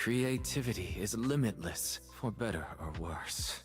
Creativity is limitless, for better or worse.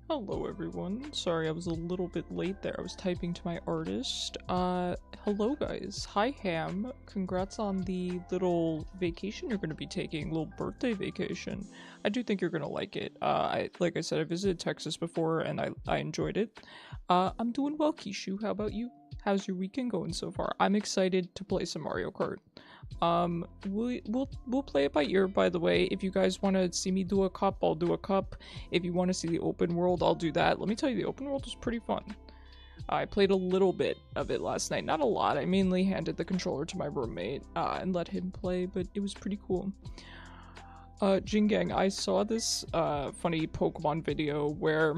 Hello everyone, sorry I was a little bit late there, I was typing to my artist. Hello guys, hi Ham, congrats on the little vacation you're gonna be taking, little birthday vacation. I do think you're gonna like it. Like I said, I visited Texas before and I enjoyed it. I'm doing well, Kishu, how about you? How's your weekend going so far? I'm excited to play some Mario Kart. We'll play it by ear, by the way. If you guys want to see me do a cup, I'll do a cup. If you want to see the open world, I'll do that. Let me tell you, the open world is pretty fun. I played a little bit of it last night, not a lot. I mainly handed the controller to my roommate and let him play, but it was pretty cool. Jingang, I saw this funny Pokemon video where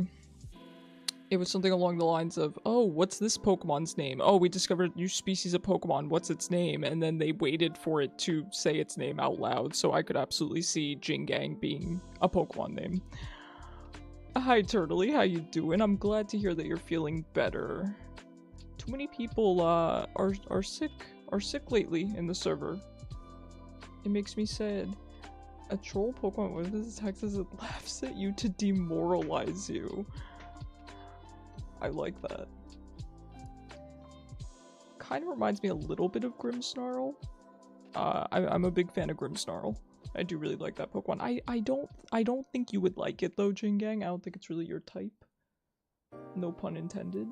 It was something along the lines of, oh, what's this Pokemon's name? Oh, we discovered a new species of Pokemon. What's its name? And then they waited for it to say its name out loud, so I could absolutely see Jingang being a Pokemon name. Hi, Turtley. How you doing? I'm glad to hear that you're feeling better. Too many people are sick lately in the server. It makes me sad. A troll Pokemon with this text as it laughs at you to demoralize you. I like that. Kind of reminds me a little bit of Grimmsnarl. I'm a big fan of Grimmsnarl. I do really like that Pokemon. I don't think you would like it though, Jingang. I don't think it's really your type. No pun intended.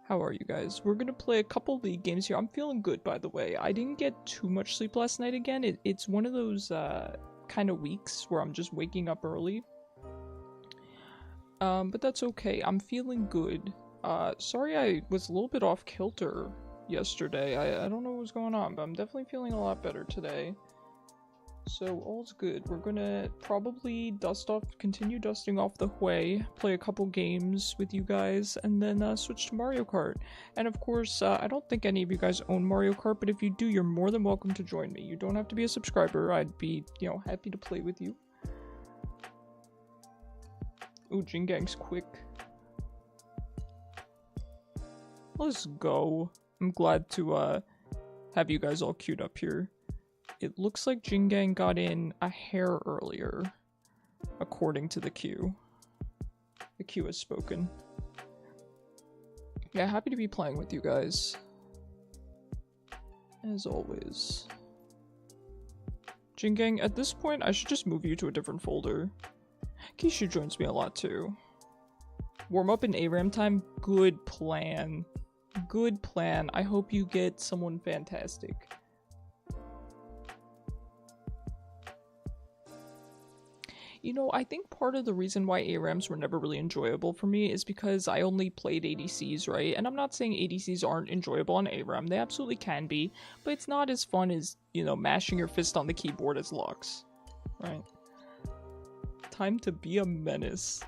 How are you guys? We're gonna play a couple league games here. I'm feeling good, by the way. I didn't get too much sleep last night again. It's one of those kind of weeks where I'm just waking up early. But that's okay. I'm feeling good. Sorry I was a little bit off kilter yesterday. I don't know what was going on, but I'm definitely feeling a lot better today. So all's good. We're gonna probably continue dusting off the Hwei, play a couple games with you guys, and then switch to Mario Kart. And of course, I don't think any of you guys own Mario Kart, but if you do, you're more than welcome to join me. You don't have to be a subscriber. I'd be, you know, happy to play with you. Ooh, Jingang's quick. Let's go. I'm glad to have you guys all queued up here. It looks like Jingang got in a hair earlier, according to the queue. The queue has spoken. Yeah, happy to be playing with you guys. As always. Jingang, at this point, I should just move you to a different folder. Kishu joins me a lot too. Warm up in ARAM time? Good plan. Good plan. I hope you get someone fantastic. You know, I think part of the reason why ARAMs were never really enjoyable for me is because I only played ADCs, right? And I'm not saying ADCs aren't enjoyable on ARAM, they absolutely can be, but it's not as fun as, you know, mashing your fist on the keyboard as Lux, right? Time to be a menace.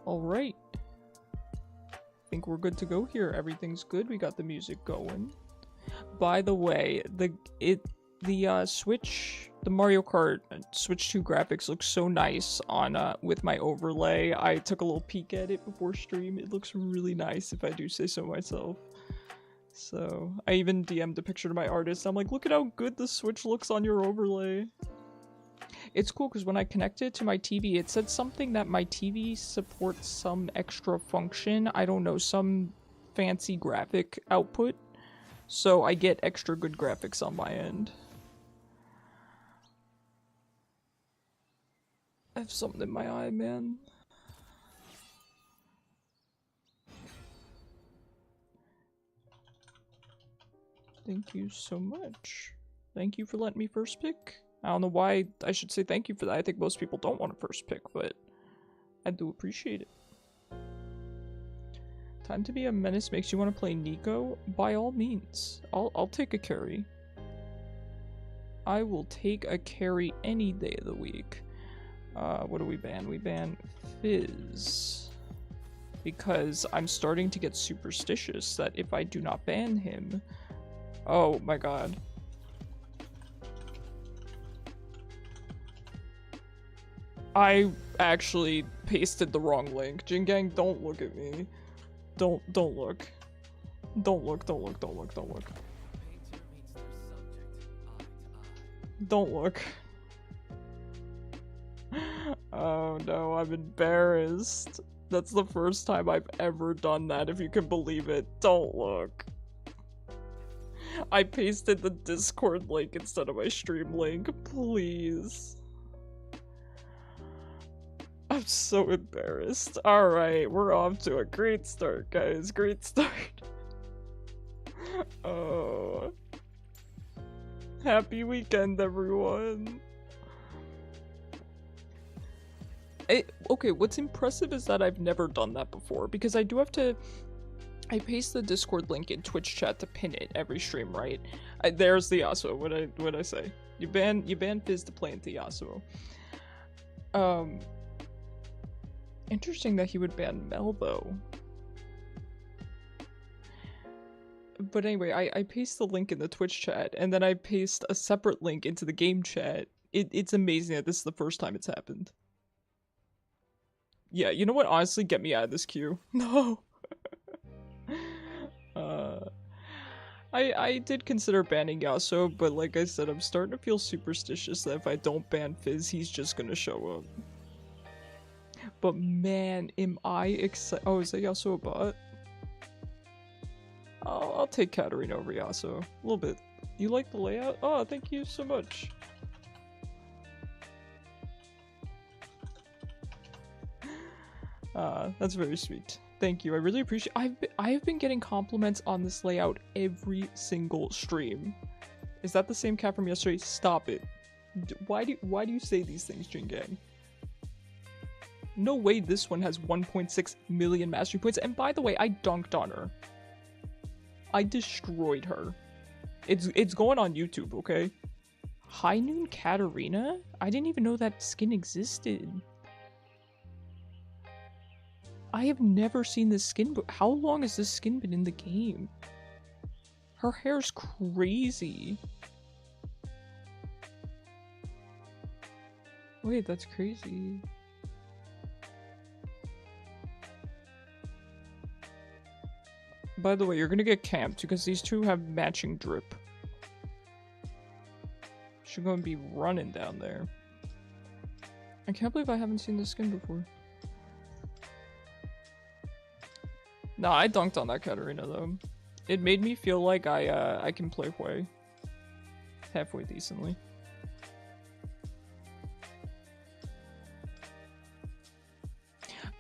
Alright. I think we're good to go here. Everything's good. We got the music going. By the way, the Mario Kart Switch 2 graphics looks so nice on with my overlay. I took a little peek at it before stream. It looks really nice, if I do say so myself. So I even DM'd a picture to my artist. I'm like, look at how good the Switch looks on your overlay. It's cool because when I connected it to my TV, it said something that my TV supports some extra function. I don't know, some fancy graphic output. So I get extra good graphics on my end. I have something in my eye, man. Thank you so much. Thank you for letting me first pick. I don't know why I should say thank you for that. I think most people don't want to first pick, but I do appreciate it. Time to be a menace makes you want to play Nico? By all means. I'll take a carry. I will take a carry any day of the week. What do we ban? We ban Fizz. Because I'm starting to get superstitious that if I do not ban him... Oh my god. I actually pasted the wrong link. Jingang, don't look at me. Don't look. Don't look. Don't look. Oh no, I'm embarrassed. That's the first time I've ever done that, if you can believe it. Don't look. I pasted the Discord link instead of my stream link. Please. I'm so embarrassed. Alright, we're off to a great start, guys. Great start. Oh. Happy weekend, everyone. Okay, what's impressive is that I've never done that before, because I do have to... I paste the Discord link in Twitch chat to pin it every stream, right? There's the Yasuo, what'd I say? You ban Fizz to play into Yasuo. Interesting that he would ban Mel though. But anyway, I paste the link in the Twitch chat, and then I paste a separate link into the game chat. It's amazing that this is the first time it's happened. Yeah, you know what? Honestly, get me out of this queue. No. I did consider banning Yasuo, but like I said, I'm starting to feel superstitious that if I don't ban Fizz, he's just gonna show up. But man, am I excited. Oh, is that Yasuo a bot? I'll take Katarina over Yasuo. A little bit. You like the layout? Oh, thank you so much. That's very sweet. Thank you. I really appreciate. I have been getting compliments on this layout every single stream. Is that the same cat from yesterday? Stop it. Why do you say these things, Jingang? No way this one has 1.6 million mastery points. And by the way, I dunked on her. I destroyed her. It's going on YouTube, okay? High Noon Katarina? I didn't even know that skin existed. I have never seen this skin, but how long has this skin been in the game? Her hair's crazy. Wait, that's crazy. By the way, you're gonna get camped because these two have matching drip. She's gonna be running down there. I can't believe I haven't seen this skin before. Nah, I dunked on that Katarina though. It made me feel like I can play Hwei halfway decently.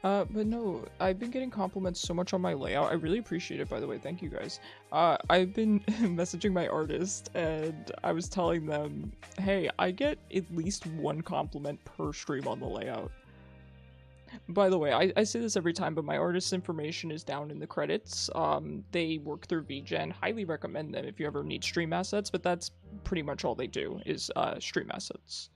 But no, I've been getting compliments so much on my layout. I really appreciate it, by the way. Thank you guys. I've been messaging my artist and I was telling them, hey, I get at least one compliment per stream on the layout. By the way, I say this every time, but my artist's information is down in the credits. They work through VGen. Highly recommend them if you ever need stream assets, but that's pretty much all they do is stream assets.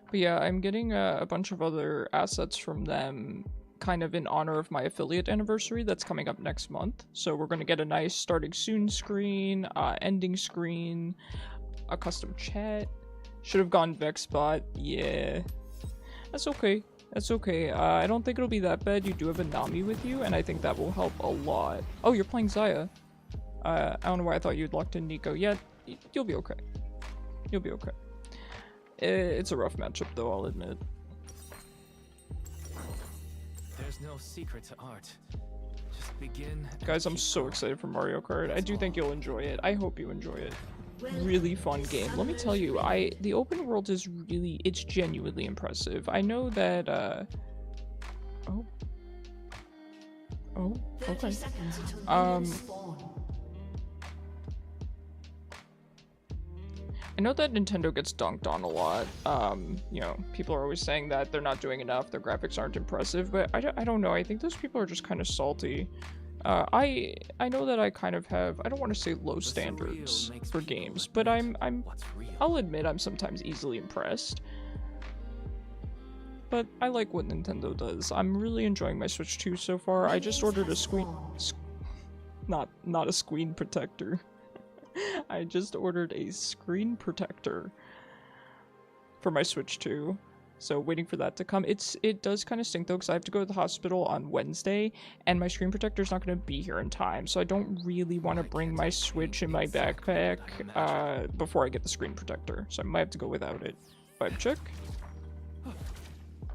But yeah, I'm getting a bunch of other assets from them kind of in honor of my affiliate anniversary that's coming up next month. So we're going to get a nice starting soon screen, ending screen, a custom chat. Should have gone Vexbot. Yeah. That's okay. That's okay. I don't think it'll be that bad. You do have a Nami with you, and I think that will help a lot. Oh, you're playing Xayah. I don't know why I thought you'd locked in Nico. Yeah, you'll be okay. You'll be okay. It's a rough matchup, though, I'll admit. There's no secret to art. Just begin. Guys, I'm so excited for Mario Kart. I do think you'll enjoy it. I hope you enjoy it. Really fun game. Let me tell you, the open world is really, it's genuinely impressive. I know that, oh, okay. I know that Nintendo gets dunked on a lot. You know, people are always saying that they're not doing enough, their graphics aren't impressive, but I don't know. I think those people are just kind of salty. I know that I kind of have, I don't want to say low standards for games, but I'll admit I'm sometimes easily impressed. But I like what Nintendo does. I'm really enjoying my Switch 2 so far. I just ordered a screen, not a screen protector. I just ordered a screen protector for my Switch 2, so waiting for that to come. It does kind of stink though, because I have to go to the hospital on Wednesday, and my screen protector is not going to be here in time, so I don't really want to bring my Switch in my backpack before I get the screen protector, so I might have to go without it. Vibe check.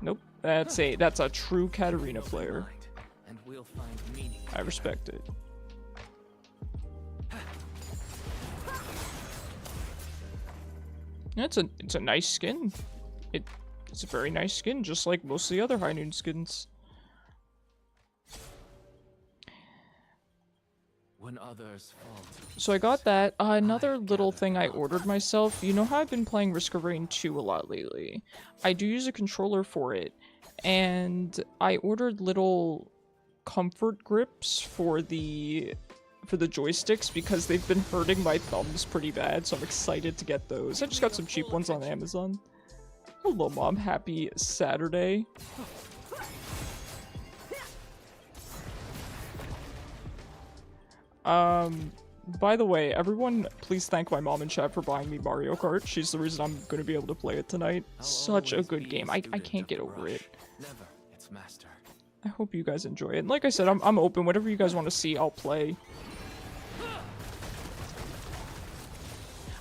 Nope, that's a true Katarina player. I respect it. Yeah, it's a nice skin. It's a very nice skin, just like most of the other High Noon skins. when others fall to So I got that. Another I little gather thing I them. ordered myself. You know how I've been playing Risk of Rain 2 a lot lately? I do use a controller for it, and I ordered little comfort grips for the joysticks because they've been hurting my thumbs pretty bad, so I'm excited to get those. I just got some cheap ones on Amazon. Hello, Mom. Happy Saturday. By the way, everyone, please thank my mom in chat for buying me Mario Kart. She's the reason I'm going to be able to play it tonight. I'll Such a always good be game. a I student can't of get the over rush, it. Never its master. I hope you guys enjoy it. And like I said, I'm open. Whatever you guys want to see, I'll play.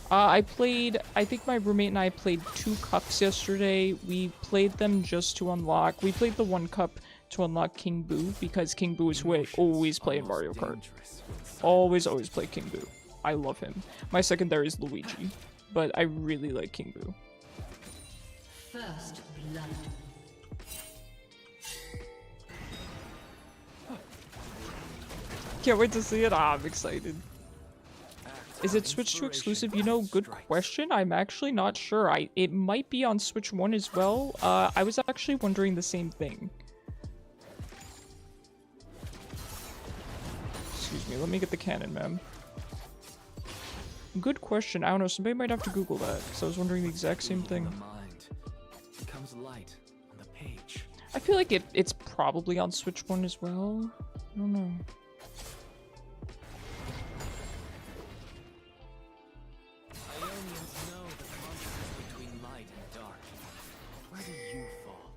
I think my roommate and I played 2 cups yesterday. We played them just to unlock. We played the 1 cup to unlock King Boo because King Boo is who I always play in Mario Kart. Always play King Boo. I love him. My secondary is Luigi, but I really like King Boo. First blood. Can't wait to see it. I'm excited. Is it Switch 2 exclusive? You know, good question. I'm actually not sure. It might be on Switch 1 as well. I was actually wondering the same thing. Excuse me, let me get the cannon, ma'am. Good question. I don't know. Somebody might have to Google that, because I was wondering the exact same thing. Becomes light on the page. I feel like it's probably on Switch 1 as well. I don't know. Ionians know the contrast between light and dark. Where do you fall?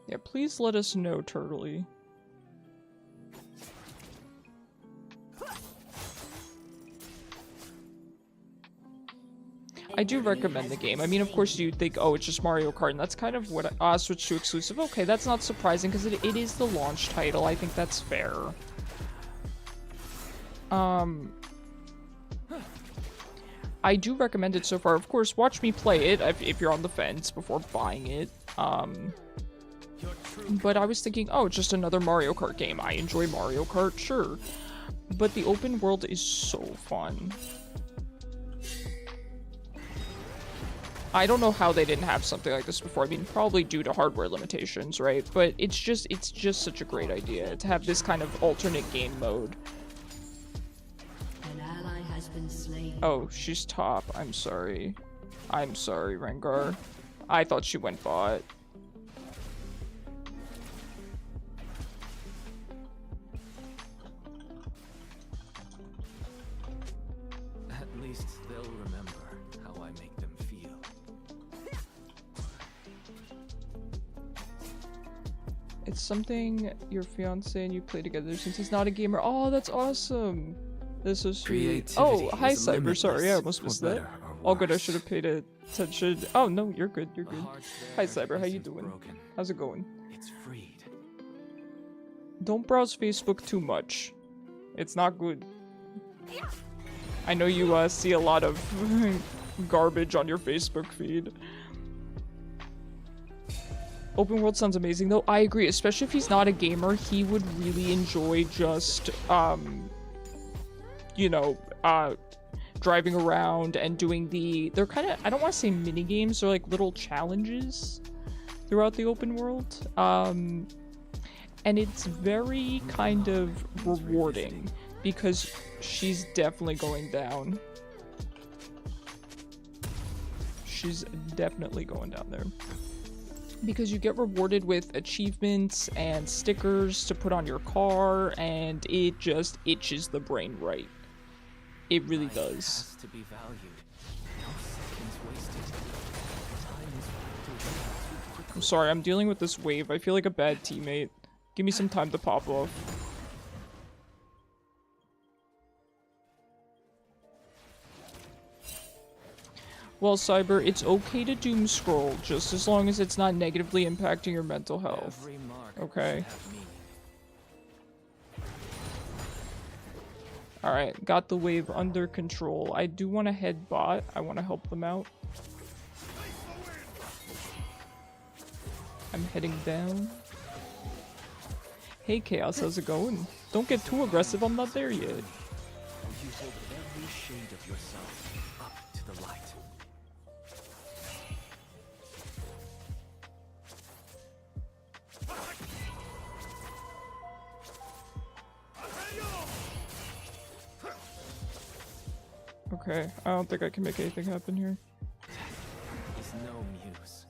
Yeah, please let us know, Turtley. I do recommend the game. I mean, of course, you think, oh, it's just Mario Kart, and that's kind of what Switch 2 exclusive. Okay, that's not surprising, because it is the launch title. I think that's fair. I do recommend it so far. Of course, watch me play it if you're on the fence before buying it. But I was thinking, oh, just another Mario Kart game. I enjoy Mario Kart, sure. But the open world is so fun. I don't know how they didn't have something like this before. I mean, probably due to hardware limitations, right? But it's just such a great idea to have this kind of alternate game mode. An ally has been slain. Oh, she's top. I'm sorry. I'm sorry, Rengar. I thought she went bot. At least they'll remember how I make them feel. It's something your fiance and you play together since he's not a gamer. Oh, that's awesome. This is sweet. Oh, hi, Cyber. Sorry, I almost missed that. All good. I should have paid attention. Oh, no, you're good. You're good. Hi, Cyber. How you doing? How's it going? It's freed. Don't browse Facebook too much. It's not good. I know you see a lot of garbage on your Facebook feed. Open world sounds amazing, though. I agree, especially if he's not a gamer. He would really enjoy just, you know, driving around and doing they're kind of, I don't want to say mini games, they're like little challenges throughout the open world. And it's very kind of rewarding because she's definitely going down. She's definitely going down there. Because you get rewarded with achievements and stickers to put on your car, and it just itches the brain right. It really does. Has to be valued. No seconds wasted. Time is flying too quickly. I'm sorry, I'm dealing with this wave. I feel like a bad teammate. Give me some time to pop off. Well, Cyber, it's okay to doom scroll, just as long as it's not negatively impacting your mental health. Every mark Okay. should have meaning. Alright, got the wave under control. I do want to head bot. I want to help them out. I'm heading down. Hey Chaos, how's it going? Don't get too aggressive, I'm not there yet. You hold every shade of yourself up to the light. Okay, I don't think I can make anything happen here. Is no muse.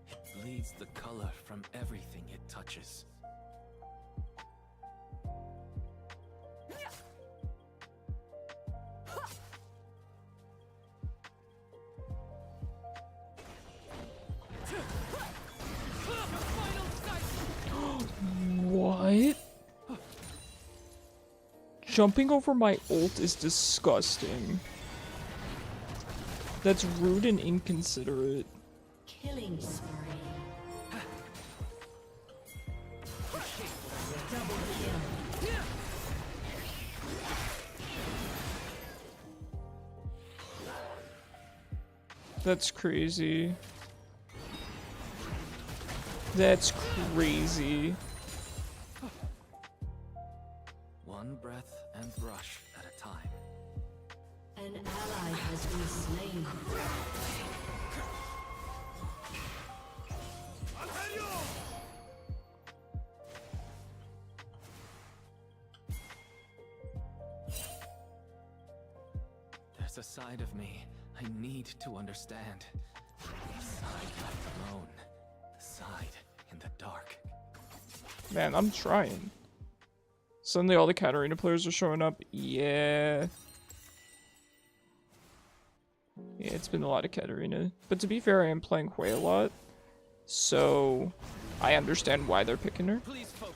It bleeds the color from everything it touches. What? Jumping over my ult is disgusting. That's rude and inconsiderate. Killing spree. Double kill. That's crazy. That's crazy. One breath and brush at a time. An ally has been slain. There's a side of me I need to understand. The side left alone. The side in the dark. Man, I'm trying. Suddenly all the Katarina players are showing up. Yeah. Yeah, it's been a lot of Katarina. But to be fair, I am playing Hwei a lot. So, I understand why they're picking her. Please focus.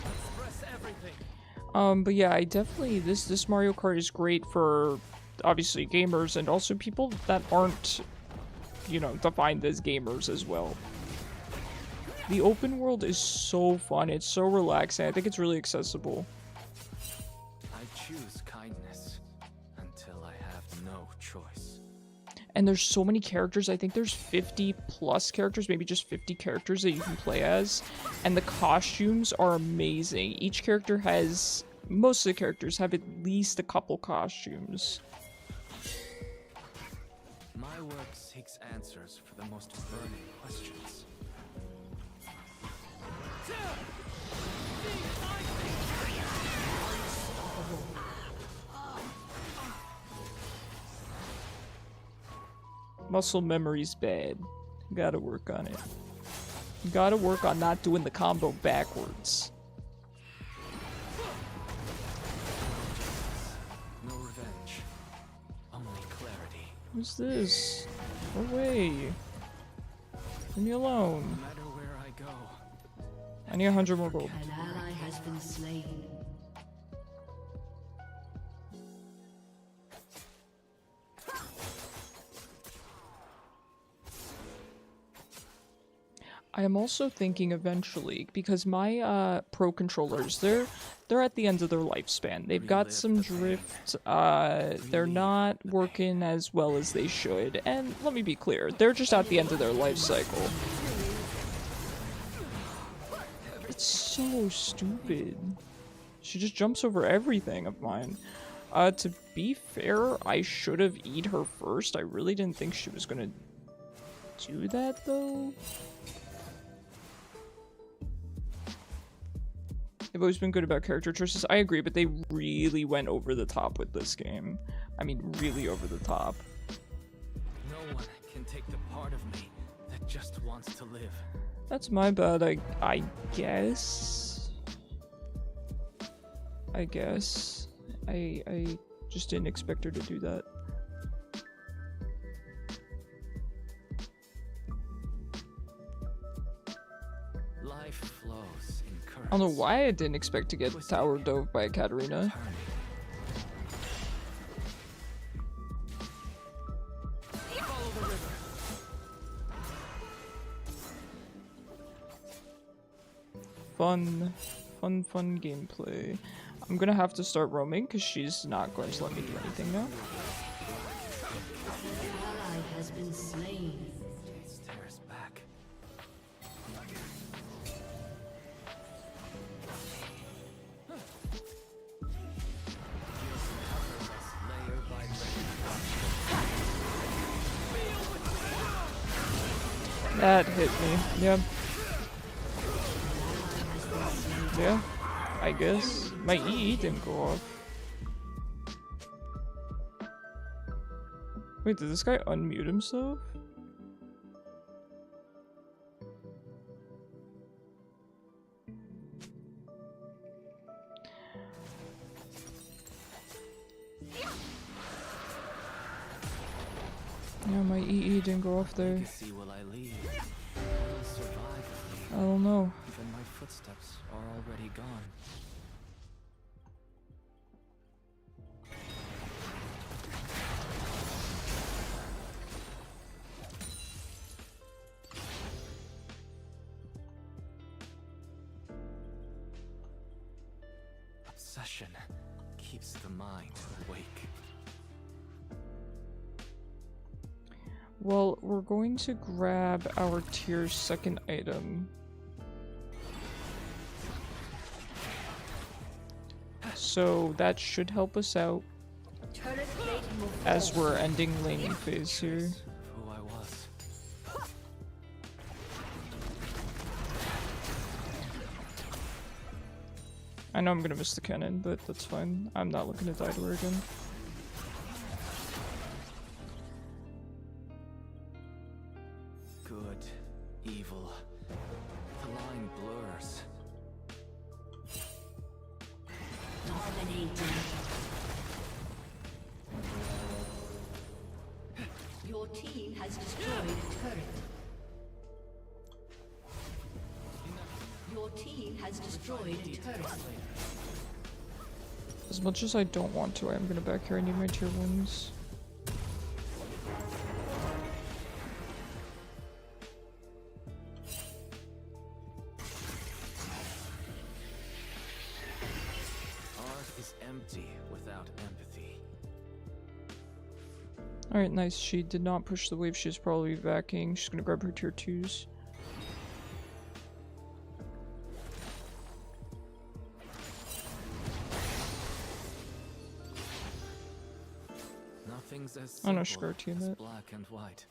Express everything. But yeah, I definitely, this Mario Kart is great for, obviously, gamers, and also people that aren't, you know, defined as gamers as well. The open world is so fun, it's so relaxing, I think it's really accessible. I choose kindness until I have no choice. And there's so many characters, I think there's 50 plus characters, maybe just 50 characters that you can play as. And the costumes are amazing. Each character has, most of the characters have at least a couple costumes. My work seeks answers for the most burning questions. Muscle memory's bad. Gotta work on it. Gotta work on not doing the combo backwards. No revenge, only clarity. Who's this? Go away. Leave me alone. No matter where I go, I need 100 more gold. An ally has been slain. I am also thinking eventually, because my pro controllers, they're at the end of their lifespan. They've got some drift, they're not working as well as they should, and let me be clear, they're just at the end of their life cycle. It's so stupid. She just jumps over everything of mine. To be fair, I should have eat her first. I really didn't think she was gonna do that, though. They've always been good about character choices. I agree, but they really went over the top with this game. I mean, really over the top. no one can take the part of me that just wants to live. That's my bad, I guess. I guess. I just didn't expect her to do that. Life flows in currents. I don't know why I didn't expect to get tower dove by Katarina. Follow the river. fun gameplay. I'm gonna have to start roaming because she's not going to let me do anything now. An ally has been slain. Stairs back. That hit me. Yeah. Yeah. I guess. My EE didn't go off. Wait, did this guy unmute himself? Yeah, my EE didn't go off there. Legacy will I leave? What will survive of me? I don't know. Even my footsteps are already gone. Obsession keeps the mind awake. Well, we're going to grab our tier 2nd item. So that should help us out Turret plating will as fall. we're ending laning phase here. Who I was. I know I'm gonna miss the cannon, but that's fine. I'm not looking to die to her again. Good, evil. The line blurs. Dominating. Your team has destroyed a turret. Your team has destroyed a turret. As much as I don't want to, I am gonna back here. I need my tier 1s. Art is empty without empathy. Alright, nice. She did not push the wave. She's probably backing. She's gonna grab her tier 2s. Nothing's as Oh, no, simple she got her team as that. black and white.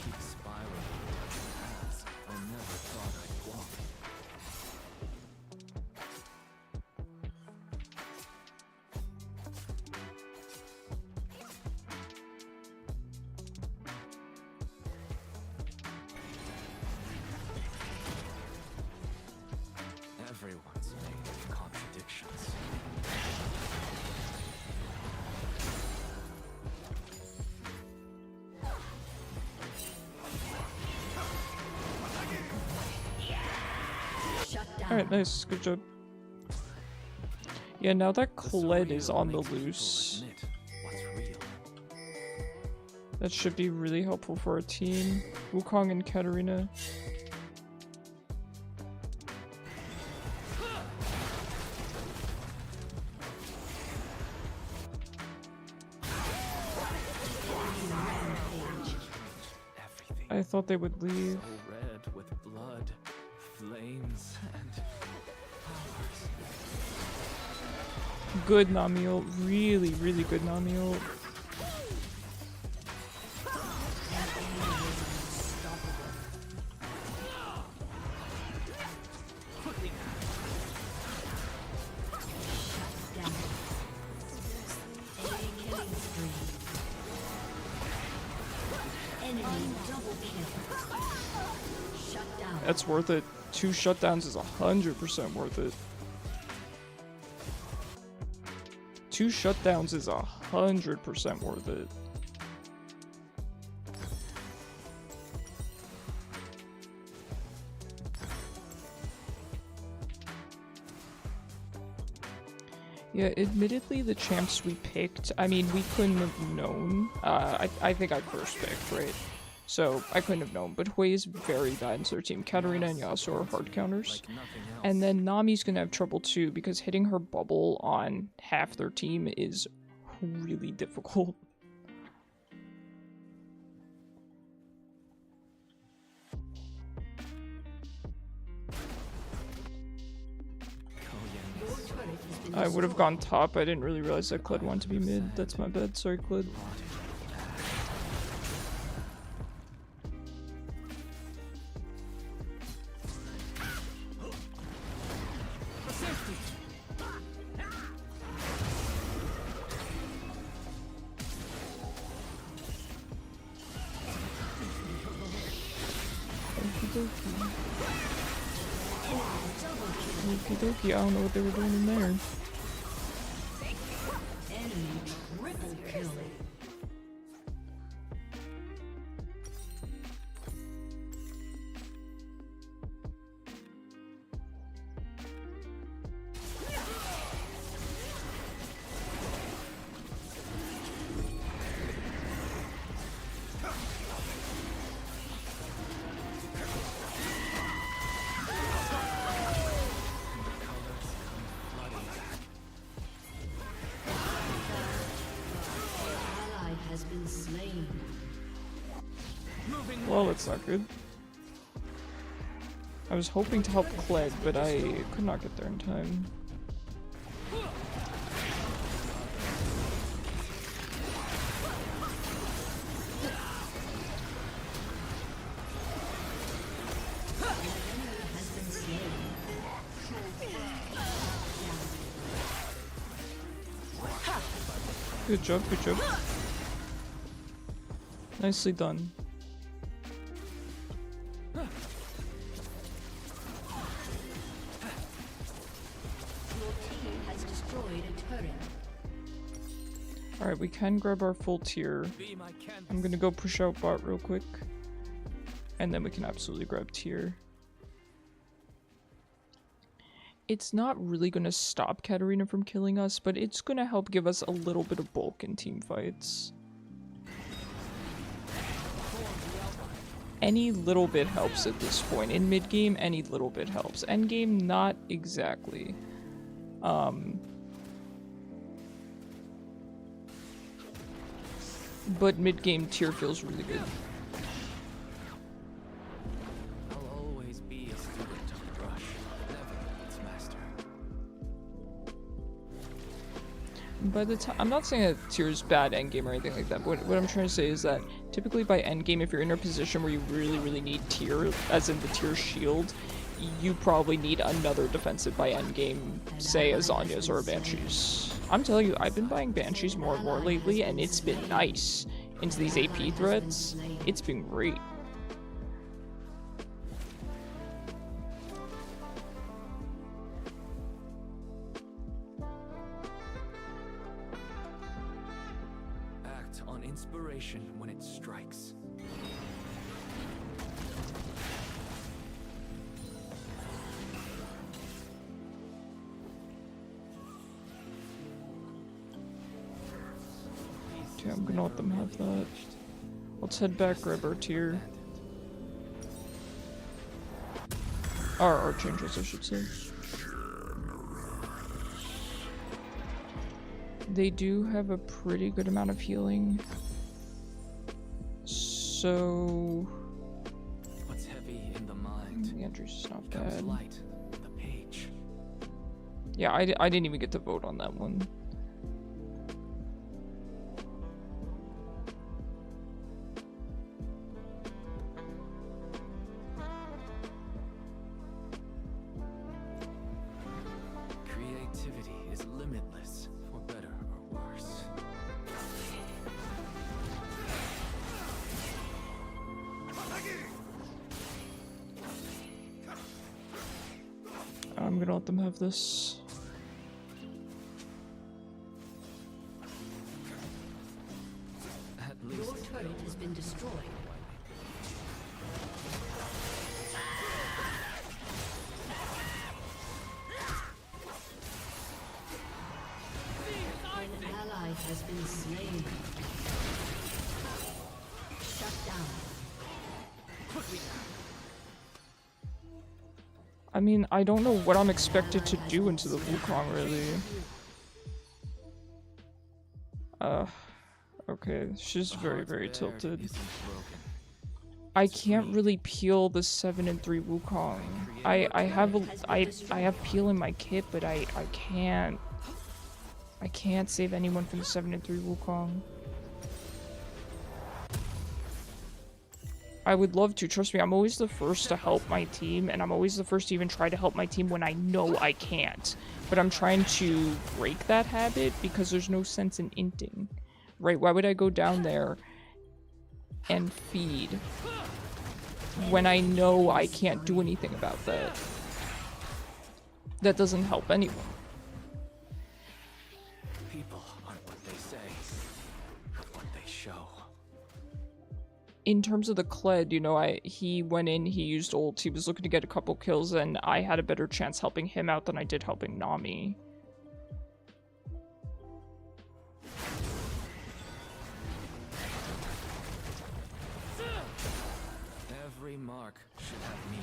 Keep spiraling into paths I never thought I'd walk. Everyone's made of contradictions. Shut down. Alright, nice. Good job. Yeah, now that The Kled is surreal on the makes people loose, admit what's real. that should be really helpful for our team. Wukong and Katarina. Everything I thought they would leave. so red with blood, flames, and powers. Good Namiel. Really, really good Namiel. Down. Enemy killing spree. Enemy double kill. Shut down. That's worth it. 2 shutdowns is 100% worth it. 2 shutdowns is 100% worth it. Yeah, admittedly, the champs we picked, I mean, we couldn't have known. I think I first picked, right? So, I couldn't have known. But Hwei is very bad into their team. Katarina and Yasuo are hard counters. And then Nami's gonna have trouble too, because hitting her bubble on half their team is really difficult. I would have gone top. I didn't really realize that Kled wanted to be mid. That's my bad. Sorry, Kled. Okie dokie, I don't know what they were doing in there. Enemy triple kill. Well, that's not good. I was hoping to help Kled, but I could not get there in time. Good job, good job. Nicely done. Alright, we can grab our full tier. I'm gonna go push out bot real quick. And then we can absolutely grab tier. It's not really gonna stop Katarina from killing us, but it's gonna help give us a little bit of bulk in team fights. Any little bit helps at this point. In mid-game, any little bit helps. Endgame, not exactly. But mid-game tier feels really good. I'll always be a student of the rush, never its master. By the time, I'm not saying that tier is bad endgame or anything like that, but what I'm trying to say is that typically by endgame, if you're in a position where you really need tier, as in the tier shield, you probably need another defensive by endgame, say a Zanya's or a Banshee's. I'm telling you, I've been buying Banshees more and more lately, and it's been nice. Into these AP threats, it's been great. Act on inspiration when it strikes. Okay, I'm gonna let them have that. Let's head back, grab our tier. Our changes, I should say. They do have a pretty good amount of healing. So... What's heavy in the mind? Andrew's is not Comes bad. light in the page. Yeah, I didn't even get to vote on that one. Creativity is limitless, for better or worse. I'm gonna let them have this. At Your least turret has been destroyed. has been slain. Shut down. I mean, I don't know what I'm expected to do into the Wukong, really. Okay, she's very, very tilted. I can't really peel the 7 and 3 Wukong. I have peel in my kit, but I can't save anyone from the 7 and 3 Wukong. I would love to, trust me, I'm always the first to help my team, and I'm always the first to even try to help my team when I know I can't. But I'm trying to break that habit because there's no sense in inting. Right, why would I go down there and feed when I know I can't do anything about that? That doesn't help anyone. People aren't what they say, but what they show. In terms of the Kled, you know, he went in, he used ult, he was looking to get a couple kills, and I had a better chance helping him out than I did helping Nami. Every mark should have me.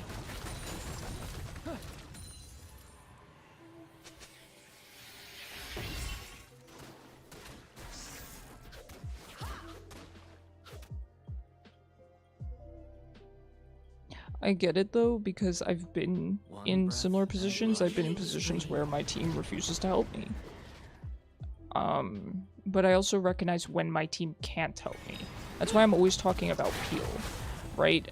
I get it though, because I've been in similar positions. I've been in positions where my team refuses to help me. But I also recognize when my team can't help me. That's why I'm always talking about peel, right?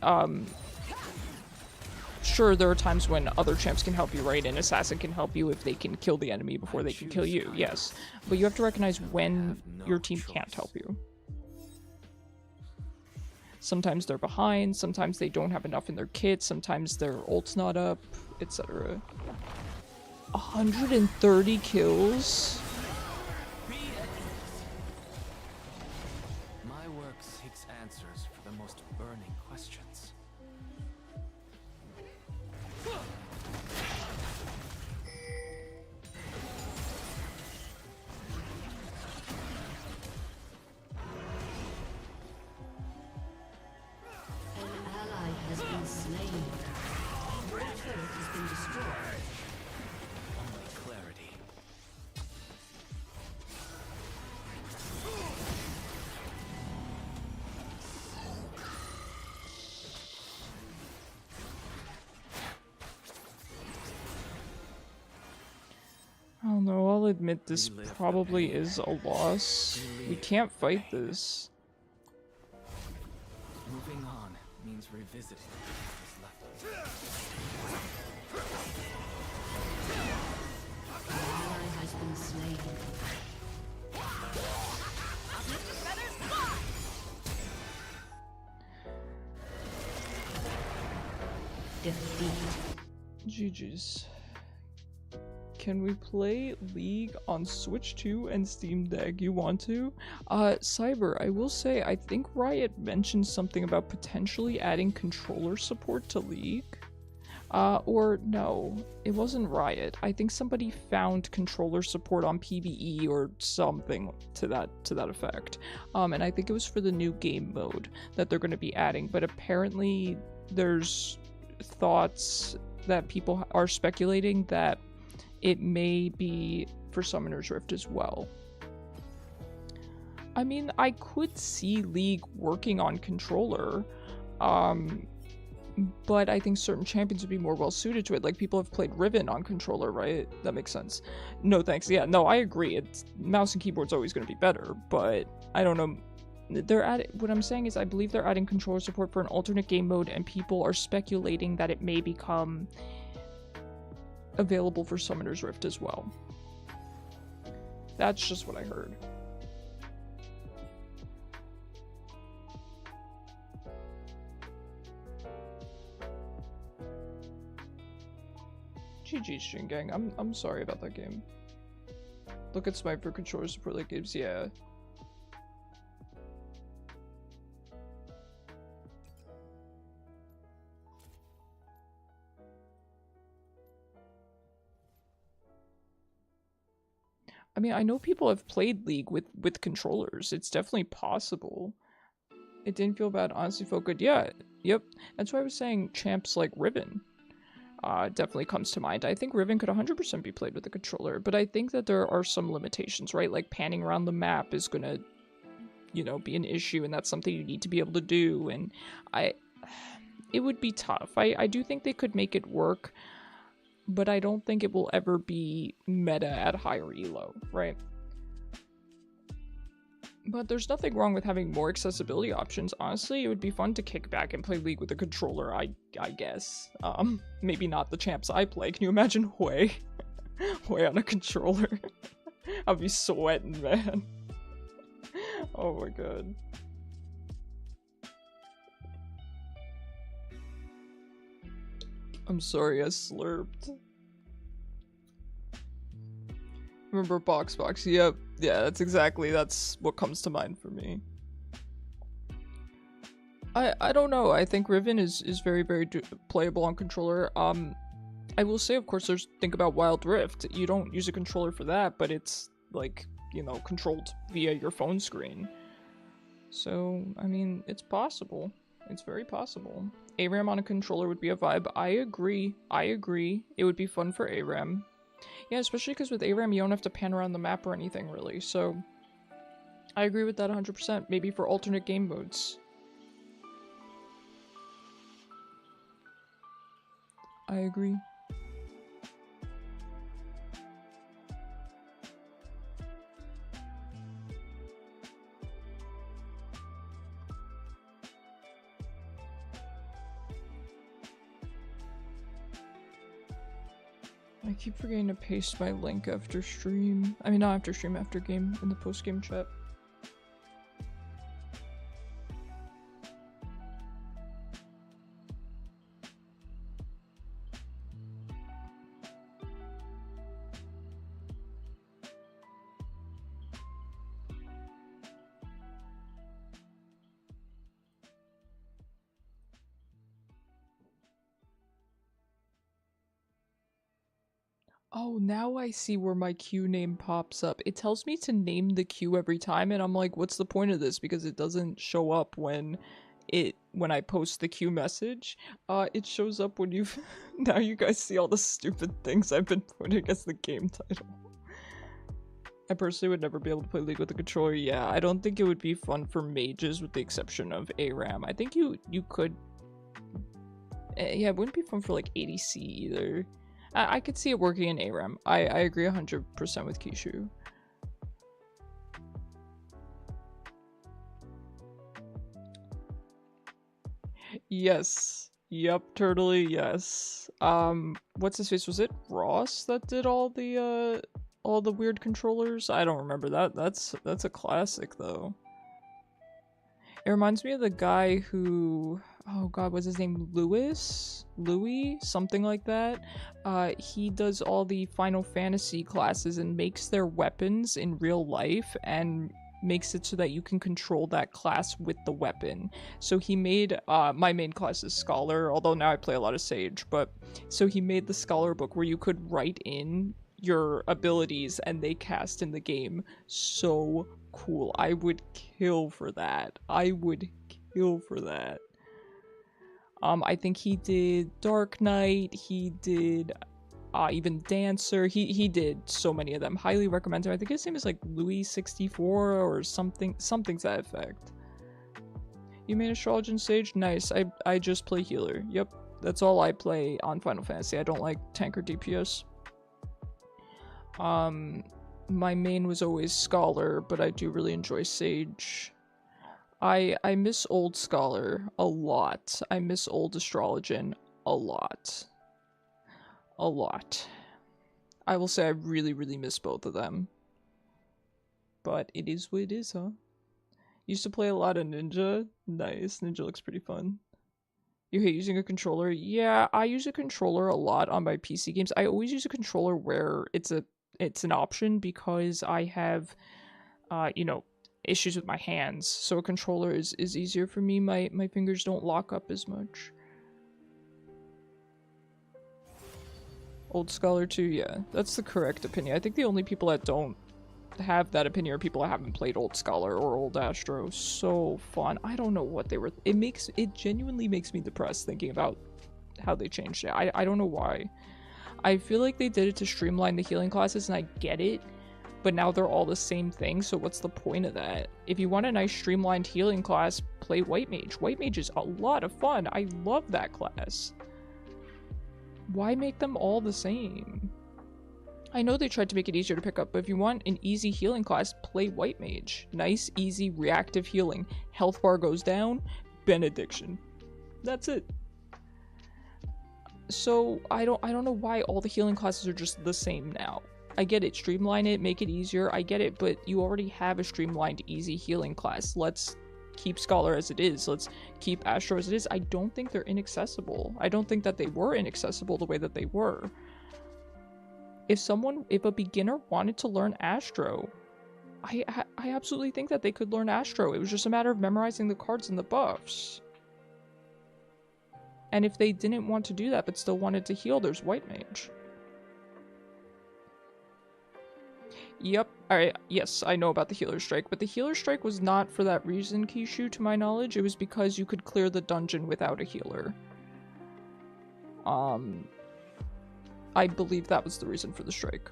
Sure, there are times when other champs can help you, right? An assassin can help you if they can kill the enemy before they can kill you, yes. But you have to recognize when your team can't help you. Sometimes they're behind, sometimes they don't have enough in their kit, sometimes their ult's not up, etc. 130 kills? My work seeks answers for the most burning questions. Has been slain. Your turret has been destroyed. Only clarity. I don't know, I'll admit this probably is a loss. We can't fight this. Moving on means revisiting what was left. An ally has been slain. Defeat. GG's. Can we play League on Switch 2 and Steam Deck? You want to? Cyber, I will say, I think Riot mentioned something about potentially adding controller support to League. Or no, it wasn't Riot. I think somebody found controller support on PvE or something to that effect. And I think it was for the new game mode that they're going to be adding, but apparently there's thoughts that people are speculating that it may be for Summoner's Rift as well. I mean, I could see League working on controller, but I think certain champions would be more well suited to it. Like, people have played Riven on controller, right? That makes sense. No thanks. Yeah, no, I agree. Mouse and keyboard's always going to be better, but I don't know. What I'm saying is I believe they're adding controller support for an alternate game mode, and people are speculating that it may become available for Summoner's Rift as well. That's just what I heard. GG String Gang, I'm sorry about that game. Look at Smite for controller support like games, yeah. I mean, I know people have played League with controllers. It's definitely possible. It didn't feel bad, honestly felt good. Yeah, yep. That's why I was saying champs like Riven definitely comes to mind. I think Riven could 100% be played with a controller, but I think that there are some limitations, right? Like panning around the map is gonna, you know, be an issue, and that's something you need to be able to do, and it would be tough. I do think they could make it work, but I don't think it will ever be meta at higher elo, right? But there's nothing wrong with having more accessibility options. Honestly, it would be fun to kick back and play League with a controller, I guess. Maybe not the champs I play. Can you imagine Hwei? Hwei on a controller? I'd be sweating, man. Oh my god. I'm sorry, I slurped. Remember Box? Yep. Yeah, that's what comes to mind for me. I don't know. I think Riven is very playable on controller. I will say, of course, think about Wild Rift. You don't use a controller for that, but it's like, you know, controlled via your phone screen. So, I mean, it's possible. It's very possible. ARAM on a controller would be a vibe. I agree. It would be fun for ARAM. Yeah, especially because with ARAM you don't have to pan around the map or anything, really, so I agree with that 100%. Maybe for alternate game modes. I agree. I keep forgetting to paste my link after stream. I mean, not after stream, after game, in the post-game chat. Oh, now I see where my queue name pops up. It tells me to name the queue every time, and I'm like, what's the point of this? Because it doesn't show up when I post the queue message. It shows up when you've now you guys see all the stupid things I've been putting as the game title. I personally would never be able to play League with a controller. Yeah, I don't think it would be fun for mages with the exception of ARAM. I think you could yeah, it wouldn't be fun for like ADC either. I could see it working in ARAM. I agree 100% with Kishu. Yes. Yep, totally, yes. What's his face? Was it Ross that did all the weird controllers? I don't remember that. That's a classic though. It reminds me of the guy who, oh god, what's his name? Louis? Something like that. He does all the Final Fantasy classes and makes their weapons in real life and makes it so that you can control that class with the weapon. So he made, my main class is Scholar, although now I play a lot of Sage, but, so he made the Scholar book where you could write in your abilities and they cast in the game. So cool. I would kill for that. I think he did Dark Knight, he did even Dancer, he did so many of them. Highly recommend him. I think his name is like Louis64 or something to that effect. You made Astrology and Sage? Nice. I just play healer. Yep. That's all I play on Final Fantasy. I don't like tank or DPS. My main was always Scholar, but I do really enjoy Sage. I miss old Scholar a lot. I miss old Astrologian a lot. I will say I really miss both of them. But it is what it is, huh? Used to play a lot of Ninja. Nice. Ninja looks pretty fun. You hate using a controller? Yeah, I use a controller a lot on my PC games. I always use a controller where it's an option because I have, you know, issues with my hands. So a controller is easier for me. My fingers don't lock up as much. Old Scholar too, yeah. That's the correct opinion. I think the only people that don't have that opinion, or people haven't played Old Scholar or Old Astro. So fun. I don't know what they were. It genuinely makes me depressed thinking about how they changed it. I don't know why. I feel like they did it to streamline the healing classes, and I get it, but now they're all the same thing, so what's the point of that? If you want a nice streamlined healing class, play White Mage. White Mage is a lot of fun. I love that class. Why make them all the same? I know they tried to make it easier to pick up, but if you want an easy healing class, play White Mage. Nice, easy, reactive healing. Health bar goes down, benediction. That's it. So I don't know why all the healing classes are just the same now. I get it, streamline it, make it easier, I get it, but you already have a streamlined, easy healing class. Let's keep Scholar as it is. Let's keep Astro as it is. I don't think they're inaccessible. I don't think that they were inaccessible the way that they were. If a beginner wanted to learn Astro, I absolutely think that they could learn Astro. It was just a matter of memorizing the cards and the buffs. And if they didn't want to do that but still wanted to heal, there's White Mage. Yep, alright, yes, I know about the Healer Strike, but the Healer Strike was not for that reason, Kishu, to my knowledge. It was because you could clear the dungeon without a healer. I believe that was the reason for the strike.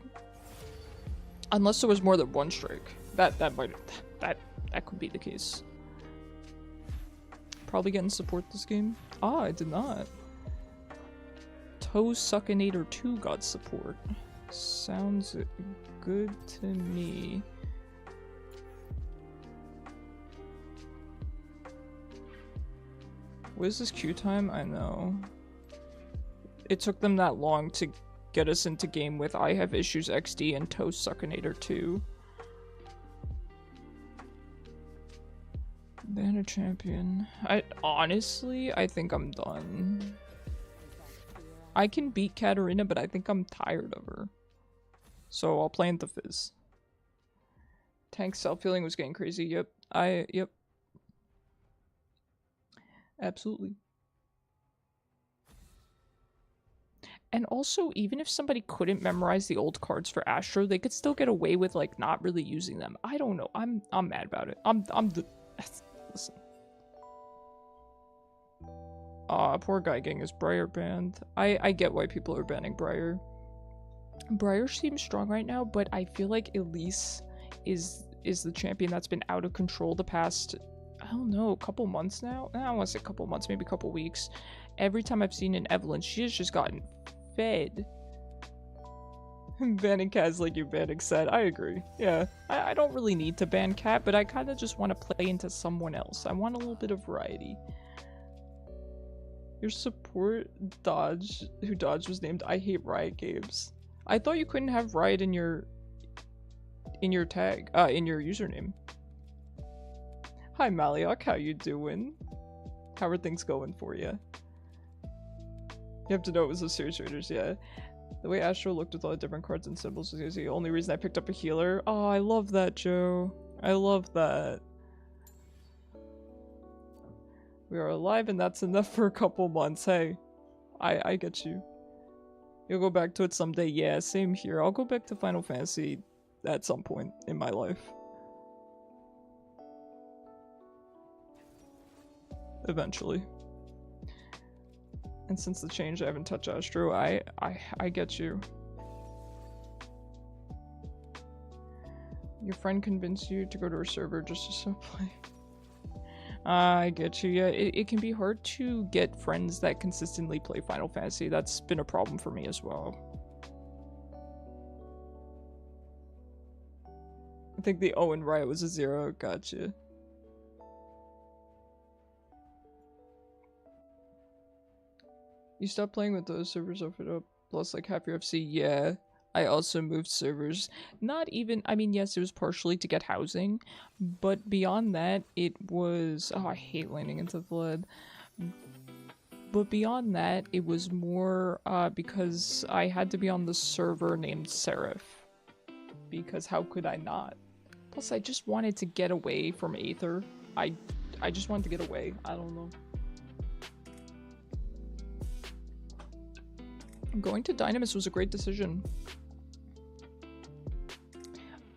Unless there was more than one strike. That could be the case. Probably getting support this game. Ah, I did not. Toe Suckinator 2 got support. Sounds good to me. What is this queue time? I know. It took them that long to get us into game with I Have Issues XD and Toe Suckinator 2. Banner champion. Honestly, I think I'm done. I can beat Katarina, but I think I'm tired of her. So I'll play into Fizz. Tank self-healing was getting crazy. Yep. Yep. Absolutely. And also, even if somebody couldn't memorize the old cards for Astro, they could still get away with, like, not really using them. I don't know. I'm mad about it. Listen. Poor guy getting his Briar banned. I get why people are banning Briar. Briar seems strong right now, but I feel like Elise is the champion that's been out of control the past, I don't know, a couple months now? I don't want to say a couple months, maybe a couple weeks. Every time I've seen an Evelyn, she has just gotten fed. Banning Cat's like you banning Set. I agree. Yeah, I don't really need to ban Cat, but I kind of just want to play into someone else. I want a little bit of variety. Your support Dodge, who Dodge was named I Hate Riot Games. I thought you couldn't have Riot in your tag, in your username. Hi Maliok, how you doing? How are things going for you? You have to know it was those Series Raiders, yeah. The way Astro looked with all the different cards and symbols was the only reason I picked up a healer. Oh, I love that, Joe. I love that. We are alive and that's enough for a couple months. Hey, I get you. You'll go back to it someday. Yeah, same here. I'll go back to Final Fantasy at some point in my life. Eventually. And since the change, I haven't touched Astro. I get you. Your friend convinced you to go to her server just to stop playing. I get you. Yeah, it can be hard to get friends that consistently play Final Fantasy. That's been a problem for me as well. I think the Owen Riot was a 0. Gotcha. You stopped playing with those servers opened up, plus like half your FC. Yeah, I also moved servers. Not even, I mean, yes, it was partially to get housing, but beyond that, it was, oh, I hate landing into Vlad. But beyond that, it was more because I had to be on the server named Seraph. Because how could I not? Plus, I just wanted to get away from Aether. I just wanted to get away. I don't know. Going to Dynamis was a great decision.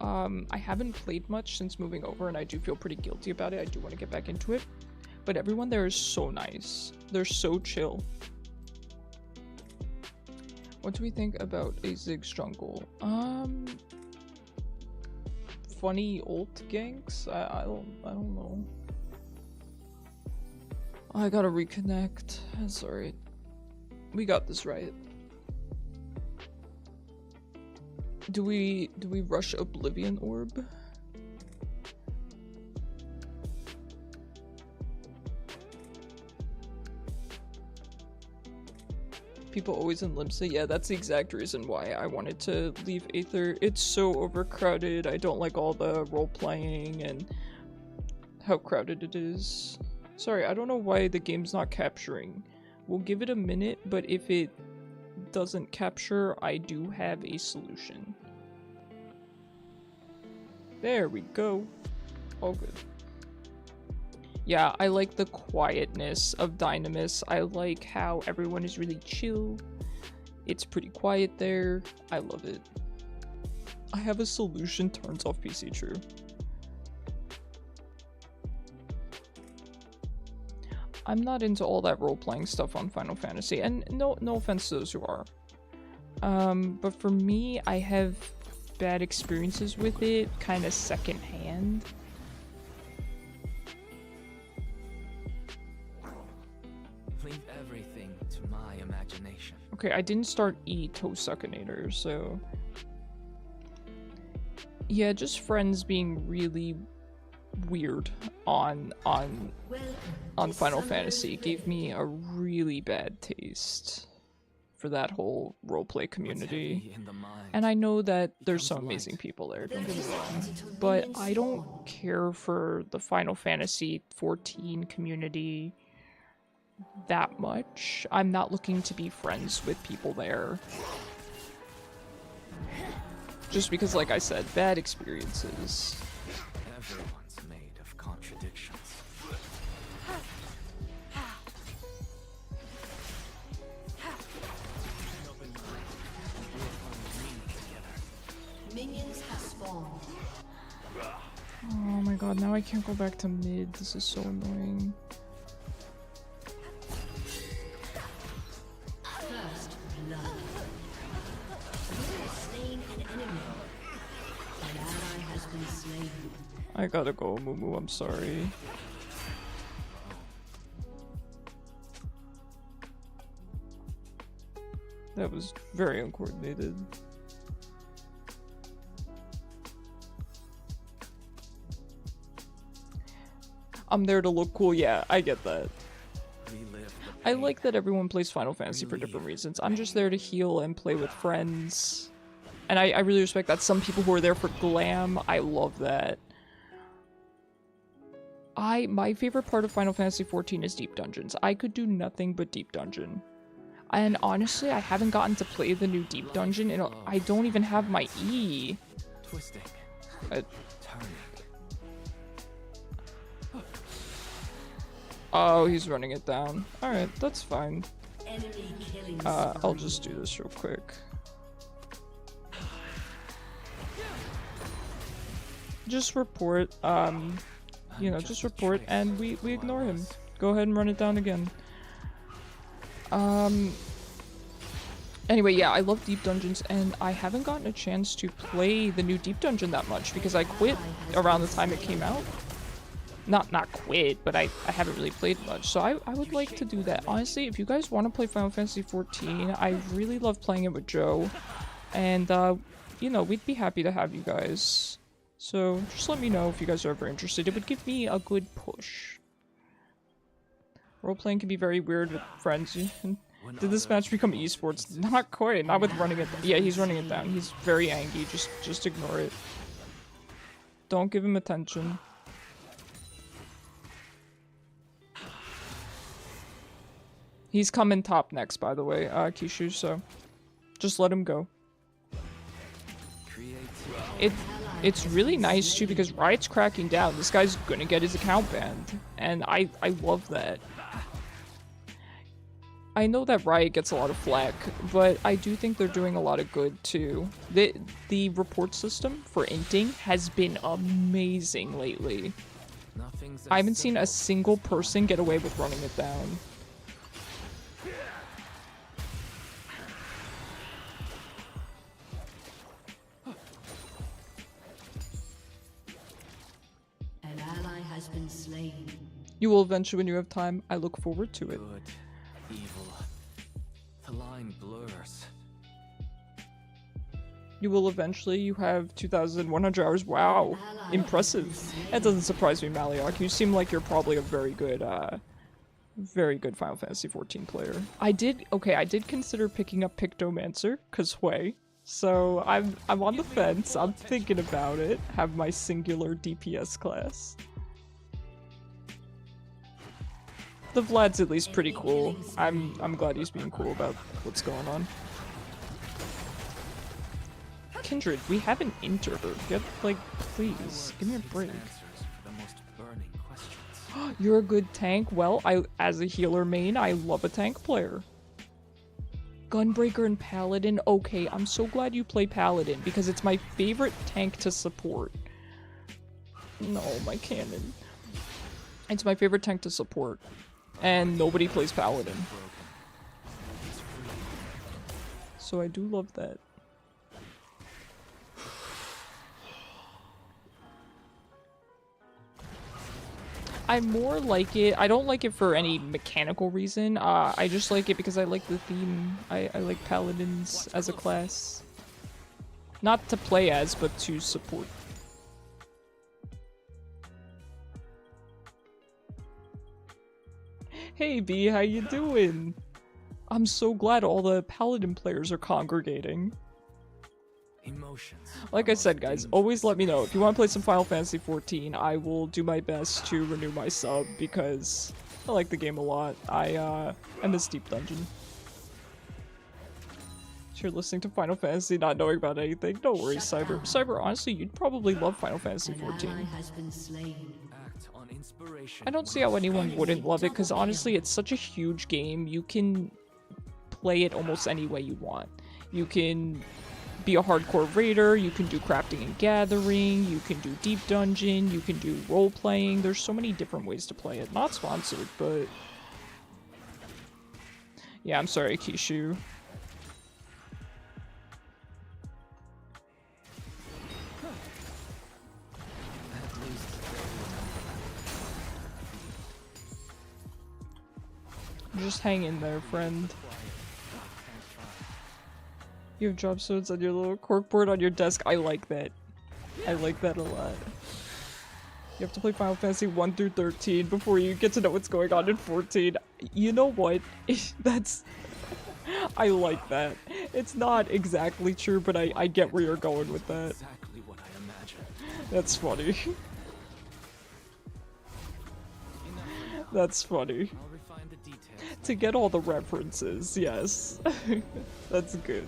I haven't played much since moving over, and I do feel pretty guilty about it. I do want to get back into it. But everyone there is so nice. They're so chill. What do we think about a Ziggs jungle? Funny ult ganks? I don't know. I gotta reconnect. Sorry. We got this right. Do we rush Oblivion Orb? People always in Limsa. Yeah, that's the exact reason why I wanted to leave Aether. It's so overcrowded. I don't like all the role-playing and how crowded it is. Sorry, I don't know why the game's not capturing. We'll give it a minute, but if it doesn't capture, I do have a solution. There we go. All good. Yeah, I like the quietness of Dynamis. I like how everyone is really chill. It's pretty quiet there. I love it. I have a solution, turns off PC True. I'm not into all that role-playing stuff on Final Fantasy, and no offense to those who are. But for me, I have bad experiences with it, kind of secondhand. Leave everything to my imagination. Okay, I didn't start Toesuckinator, so... Yeah, just friends being really weird on Final Fantasy gave me a really bad taste for that whole roleplay community. And I know that there's some amazing people there, don't get me wrong, but I don't care for the Final Fantasy 14 community that much. I'm not looking to be friends with people there. Just because, like I said, bad experiences. Everyone's made of contradictions. Minions have spawned. Oh my god, now I can't go back to mid. This is so annoying. First blood. You have slain an enemy. An ally has been slain. I gotta go, Mumu, I'm sorry. That was very uncoordinated. I'm there to look cool, yeah, I get that. I like that everyone plays Final Fantasy for different reasons. I'm just there to heal and play with friends. And I really respect that. Some people who are there for glam, I love that. My favorite part of Final Fantasy XIV is Deep Dungeons. I could do nothing but Deep Dungeon. And honestly, I haven't gotten to play the new Deep Dungeon, and I don't even have my E. Twisting. Turning. Oh, he's running it down. Alright, that's fine. Enemy killing I'll just do this real quick. Just report, you know, just report, and we ignore him. Go ahead and run it down again. Anyway, yeah, I love Deep Dungeons, and I haven't gotten a chance to play the new Deep Dungeon that much, because I quit around the time it came out. Not quit, but I haven't really played much, so I would like to do that. Honestly, if you guys want to play Final Fantasy XIV, I really love playing it with Joe, and, you know, we'd be happy to have you guys. So, just let me know if you guys are ever interested. It would give me a good push. Role-playing can be very weird with friends. Did this match become esports? Not quite. Not with running it down. Yeah, he's running it down. He's very angry. Just ignore it. Don't give him attention. He's coming top next, by the way, Kishu, so just let him go. It's really nice, too, because Riot's cracking down. This guy's gonna get his account banned, and I love that. I know that Riot gets a lot of flack, but I do think they're doing a lot of good too. The report system for inting has been amazing lately. Nothing's I as haven't seen a simple single as one. person get away with running it down. An ally has been slain. You will eventually when you have time. I look forward to it. Good, evil. The line blurs. You will eventually. You have 2,100 hours. Wow. Impressive. That doesn't surprise me, Maliok. You seem like you're probably a very good Final Fantasy XIV player. I did consider picking up Pictomancer, cause Hwei. So I'm on the fence. I'm thinking about it. Have my singular DPS class. The Vlad's at least pretty cool. I'm glad he's being cool about what's going on. Kindred, we have an inter. Get like, please give me a break. Answers for the most burning questions. You're a good tank. Well, as a healer main, I love a tank player. Gunbreaker and Paladin. Okay, I'm so glad you play Paladin because it's my favorite tank to support. No, my cannon. It's my favorite tank to support. And nobody plays Paladin. So I do love that. I more like it. I don't like it for any mechanical reason. I just like it because I like the theme. I like paladins as a class. Not to play as, but to support. Hey B, how you doing? I'm so glad all the paladin players are congregating. Emotions. Like I said, guys, always let me know. If you want to play some Final Fantasy XIV, I will do my best to renew my sub because I like the game a lot. I miss Deep Dungeon. If you're listening to Final Fantasy not knowing about anything, don't worry, Cyber. Cyber, honestly, you'd probably love Final Fantasy An ally XIV. has been slain. Act on inspiration. I don't see how anyone wouldn't love it because honestly, it's such a huge game. You can play it almost any way you want. You can be a hardcore raider, you can do crafting and gathering, you can do deep dungeon, you can do role playing. There's so many different ways to play it. Not sponsored, but yeah, I'm sorry, Kishu. At least Just hang in there, friend. You have drop zones on your little corkboard on your desk. I like that. I like that a lot. You have to play Final Fantasy 1 through 13 before you get to know what's going on in 14. You know what? That's... I like that. It's not exactly true, but I get where you're going with that. exactly what I imagined. That's funny. That's funny. I'll refine the details. To get all the references, yes. That's good.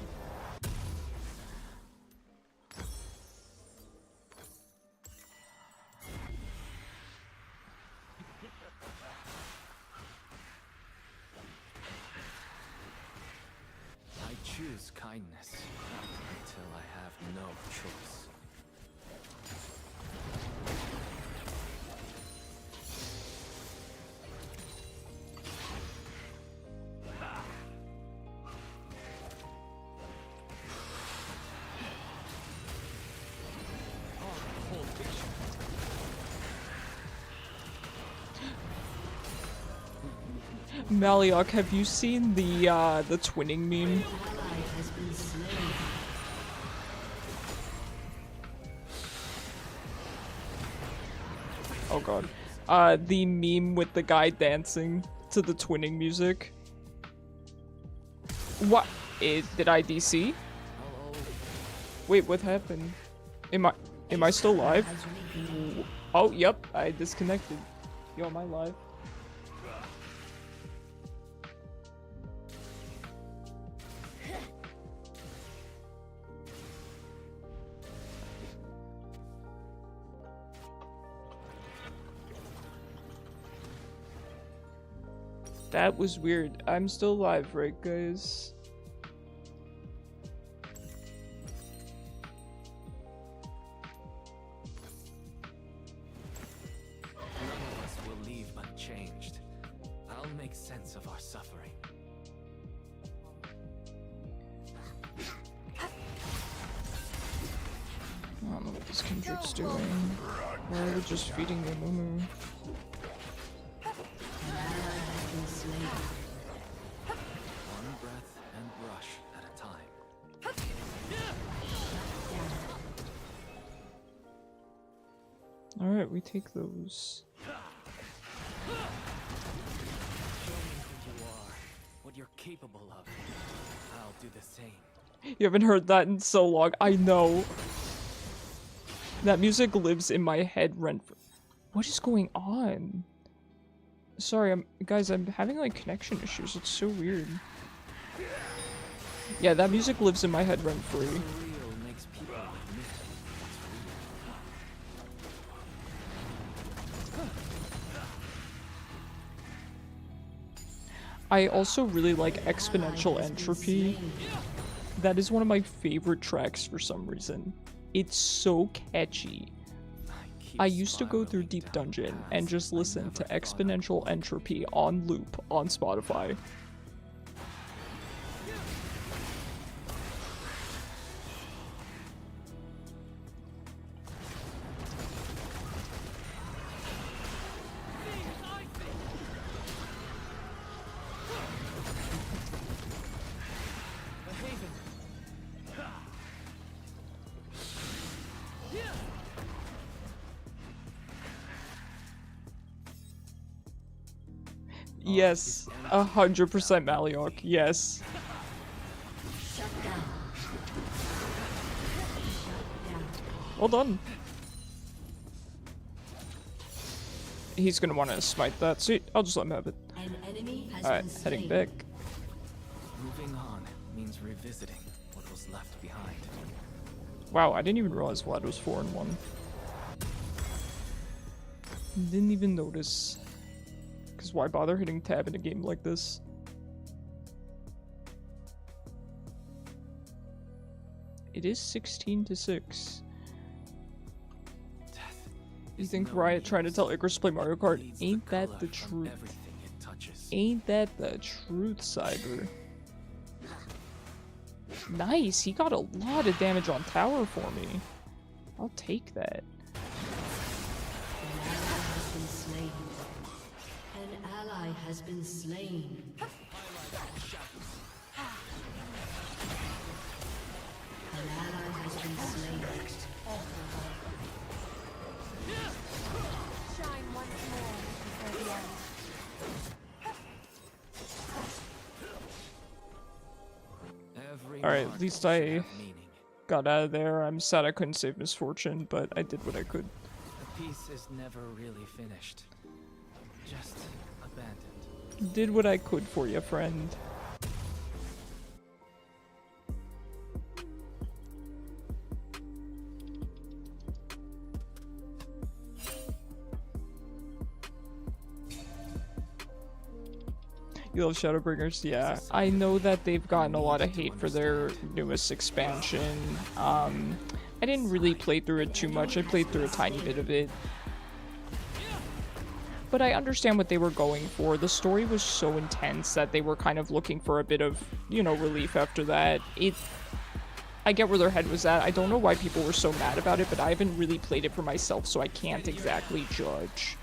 I choose kindness until I have no choice. Maliok, have you seen the twinning meme? Ally has been slain. Oh god. The meme with the guy dancing to the twinning music. What? Did I DC? Wait, what happened? Am I still live? Oh, yep, I disconnected. Yo, am I live? That was weird. I'm still alive, right, guys? None of us will leave unchanged. I'll make sense of our suffering. I don't know what this Kindred's doing. Why are we just feeding the Mumu? One breath and brush at a time. Alright, we take those. Show me who you are, what you're capable of. I'll do the same. You haven't heard that in so long. I know. That music lives in my head rent. What is going on? Sorry, guys, I'm having like connection issues. It's so weird. Yeah, that music lives in my head rent free. Real makes people admit what's real. I also really like Exponential Entropy. That is one of my favorite tracks for some reason. It's so catchy. I used to go through Deep Dungeon and just listen to Exponential Entropy on loop on Spotify. Yes, 100% Malioc, yes. Well done. He's gonna want to smite that. Sweet, I'll just let him have it. Alright, heading back. Moving on means revisiting what was left behind. Wow, I didn't even realize Vlad was 4-1. Didn't even notice. Because why bother hitting tab in a game like this? It is 16-6. You think Riot trying to tell Icarus to play Mario Kart? Ain't that the truth? Ain't that the truth, Cyber? Nice, he got a lot of damage on tower for me. I'll take that. An ally has been slain. An ally has been slain. Shine once more before the end. Alright, at least I got out of there. I'm sad I couldn't save Misfortune, but I did what I could. The piece is never really finished. Just abandoned. Did what I could for you, friend. You love Shadowbringers? Yeah. I know that they've gotten a lot of hate for their newest expansion. I didn't really play through it too much. I played through a tiny bit of it. But I understand what they were going for. The story was so intense that they were kind of looking for a bit of, you know, relief after that. I get where their head was at. I don't know why people were so mad about it, but I haven't really played it for myself, so I can't exactly judge.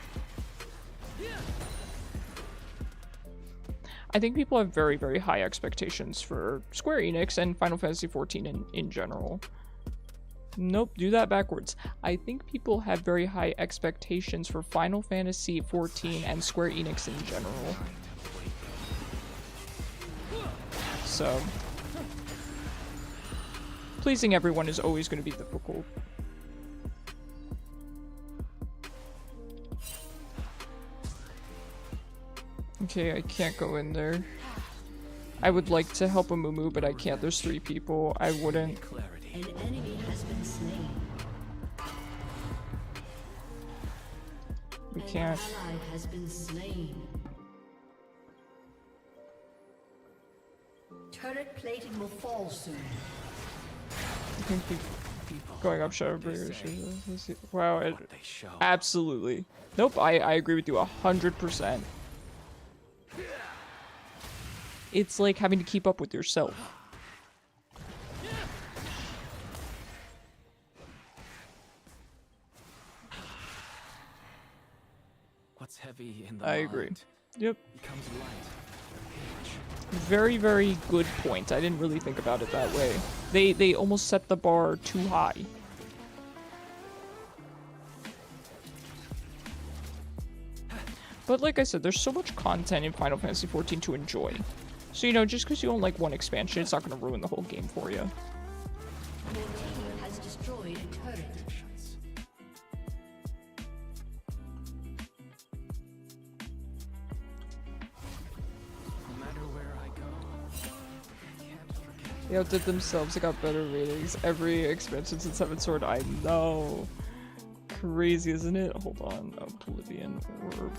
I think people have very, very high expectations for Square Enix and Final Fantasy XIV in general. Nope, do that backwards. I think people have very high expectations for Final Fantasy XIV and Square Enix in general. So, pleasing everyone is always going to be difficult. Okay, I can't go in there. I would like to help a Mumu, but I can't. There's 3 people. I wouldn't. An enemy has been slain. We can't. An ally has been slain. plating will fall soon. You can keep People, going up Shadow they Breaker. say Wow, it, what they show. absolutely. Nope, I agree with you 100%. It's like having to keep up with yourself. What's heavy in the I mind agree. Yep. becomes light. Very, very good point. I didn't really think about it that way. They almost set the bar too high. But like I said, there's so much content in Final Fantasy XIV to enjoy. So, you know, just because you don't like one expansion, it's not going to ruin the whole game for you. Your team has destroyed a turret. No matter where I go, I can't forget. They outdid themselves, they got better ratings. Every expansion since Seven Sword, I know. Crazy, isn't it? Hold on. Oblivion Orb.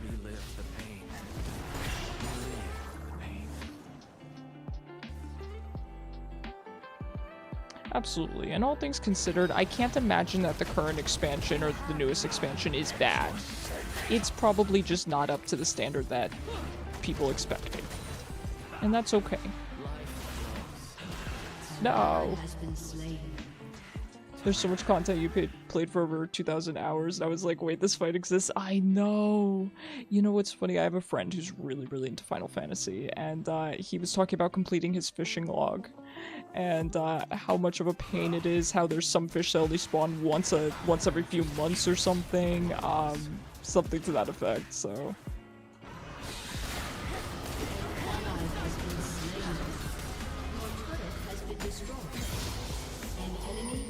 Relive the pain. Relive the pain. Absolutely. And all things considered, I can't imagine that the current expansion or the newest expansion is bad. It's probably just not up to the standard that people expected. And that's okay. No. Has been slain. There's so much content you played for over 2,000 hours, and I was like, wait, this fight exists? I know! You know what's funny? I have a friend who's really, really into Final Fantasy, and he was talking about completing his fishing log, and how much of a pain it is, how there's some fish that only spawn once every few months or something, something to that effect, so...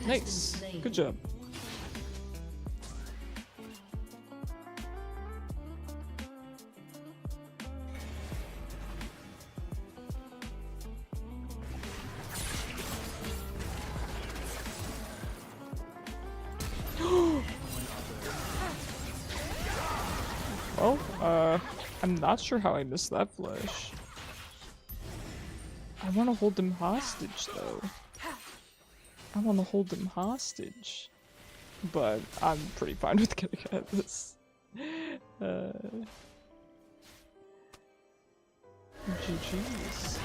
Nice. Good job. Well, I'm not sure how I missed that flash. I want to hold them hostage, though. I want to hold them hostage. But I'm pretty fine with getting at this. GG's.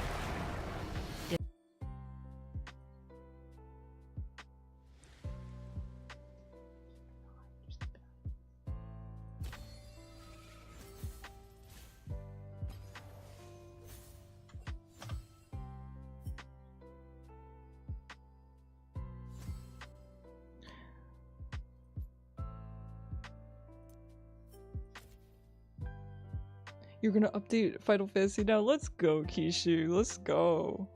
You're gonna update Final Fantasy now? Let's go, Kishu. Let's go.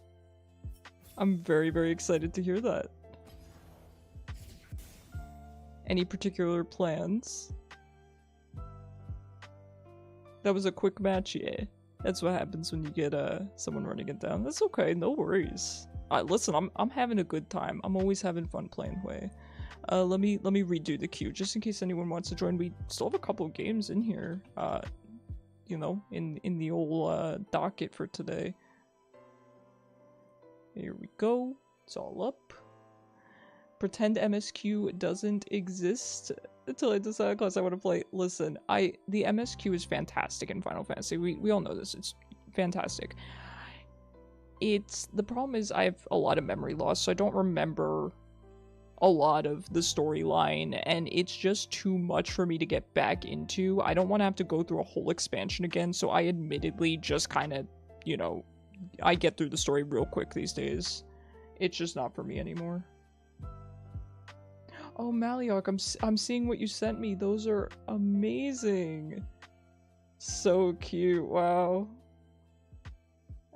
I'm very, very excited to hear that. Any particular plans? That was a quick match, yeah. That's what happens when you get someone running it down. That's okay, no worries. Listen, I'm having a good time. I'm always having fun playing Hwei. Let me redo the queue just in case anyone wants to join. We still have a couple of games in here. You know, in the old docket for today. Here we go. It's all up. Pretend MSQ doesn't exist until I decide a class I want to play. Listen, the MSQ is fantastic in Final Fantasy. We all know this. It's fantastic. The problem is I have a lot of memory loss, so I don't remember a lot of the storyline, and it's just too much for me to get back into. I don't want to have to go through a whole expansion again, so I admittedly just kind of, you know, I get through the story real quick these days. It's just not for me anymore. Oh, Maliok, I'm seeing what you sent me. Those are amazing. So cute. Wow.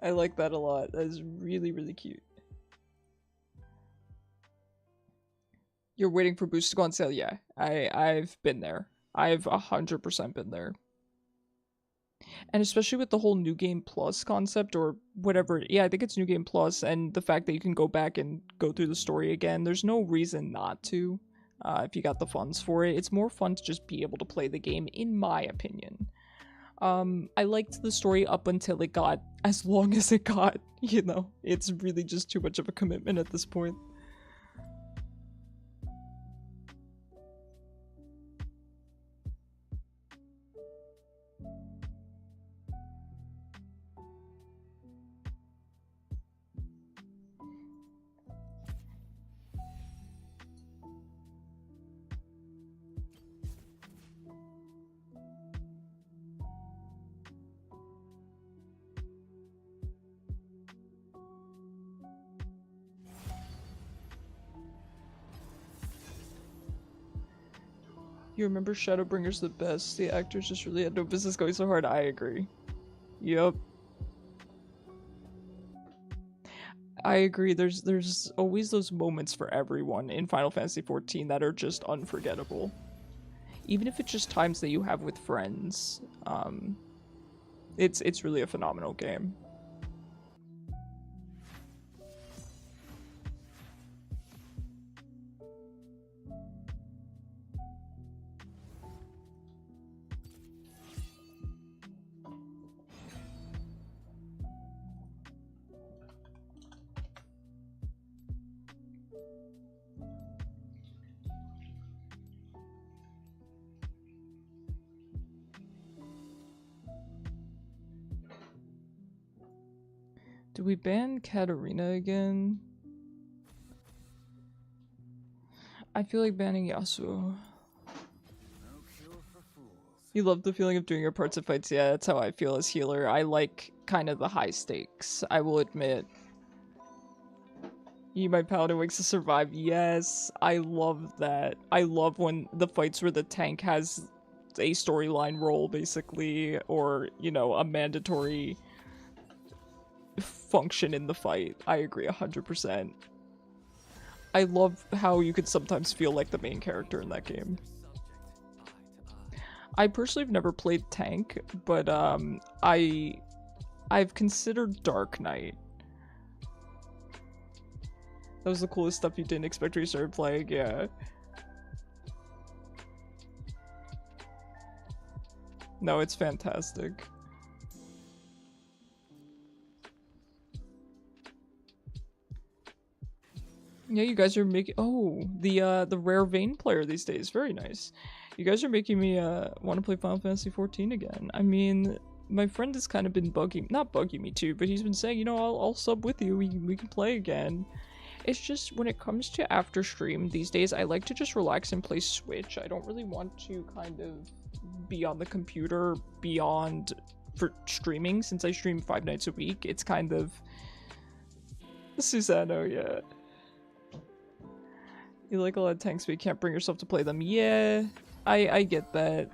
I like that a lot. That is really, really cute. You're waiting for boosts to go on sale? Yeah, I've been there. I've 100% been there. And especially with the whole New Game Plus concept, or whatever. Yeah, I think it's New Game Plus, and the fact that you can go back and go through the story again. There's no reason not to. if you got the funds for it. It's more fun to just be able to play the game, in my opinion. I liked the story up until it got as long as it got, you know? It's really just too much of a commitment at this point. You remember Shadowbringer's the best. The actors just really had no business going so hard. I agree. Yup. I agree. There's always those moments for everyone in Final Fantasy XIV that are just unforgettable. Even if it's just times that you have with friends. It's really a phenomenal game. Do we ban Katarina again? I feel like banning Yasuo. You love the feeling of doing your parts of fights. Yeah, that's how I feel as healer. I like kind of the high stakes, I will admit. You, my paladin, wakes to survive. Yes, I love that. I love when the fights where the tank has a storyline role, basically, or, you know, a mandatory function in the fight. I agree 100%. I love how you could sometimes feel like the main character in that game. I personally have never played tank, but I've considered Dark Knight. That was the coolest stuff you didn't expect when you started playing, yeah. No, it's fantastic. Yeah, you guys are making— oh, the rare vein player these days. Very nice. You guys are making me want to play Final Fantasy XIV again. I mean, my friend has kind of been not bugging me too, but he's been saying, you know, I'll sub with you. We can play again. It's just when it comes to after stream these days, I like to just relax and play Switch. I don't really want to kind of be on the computer beyond for streaming, since I stream 5 nights a week. It's kind of Susano, yeah. You like a lot of tanks, but you can't bring yourself to play them. Yeah, I get that.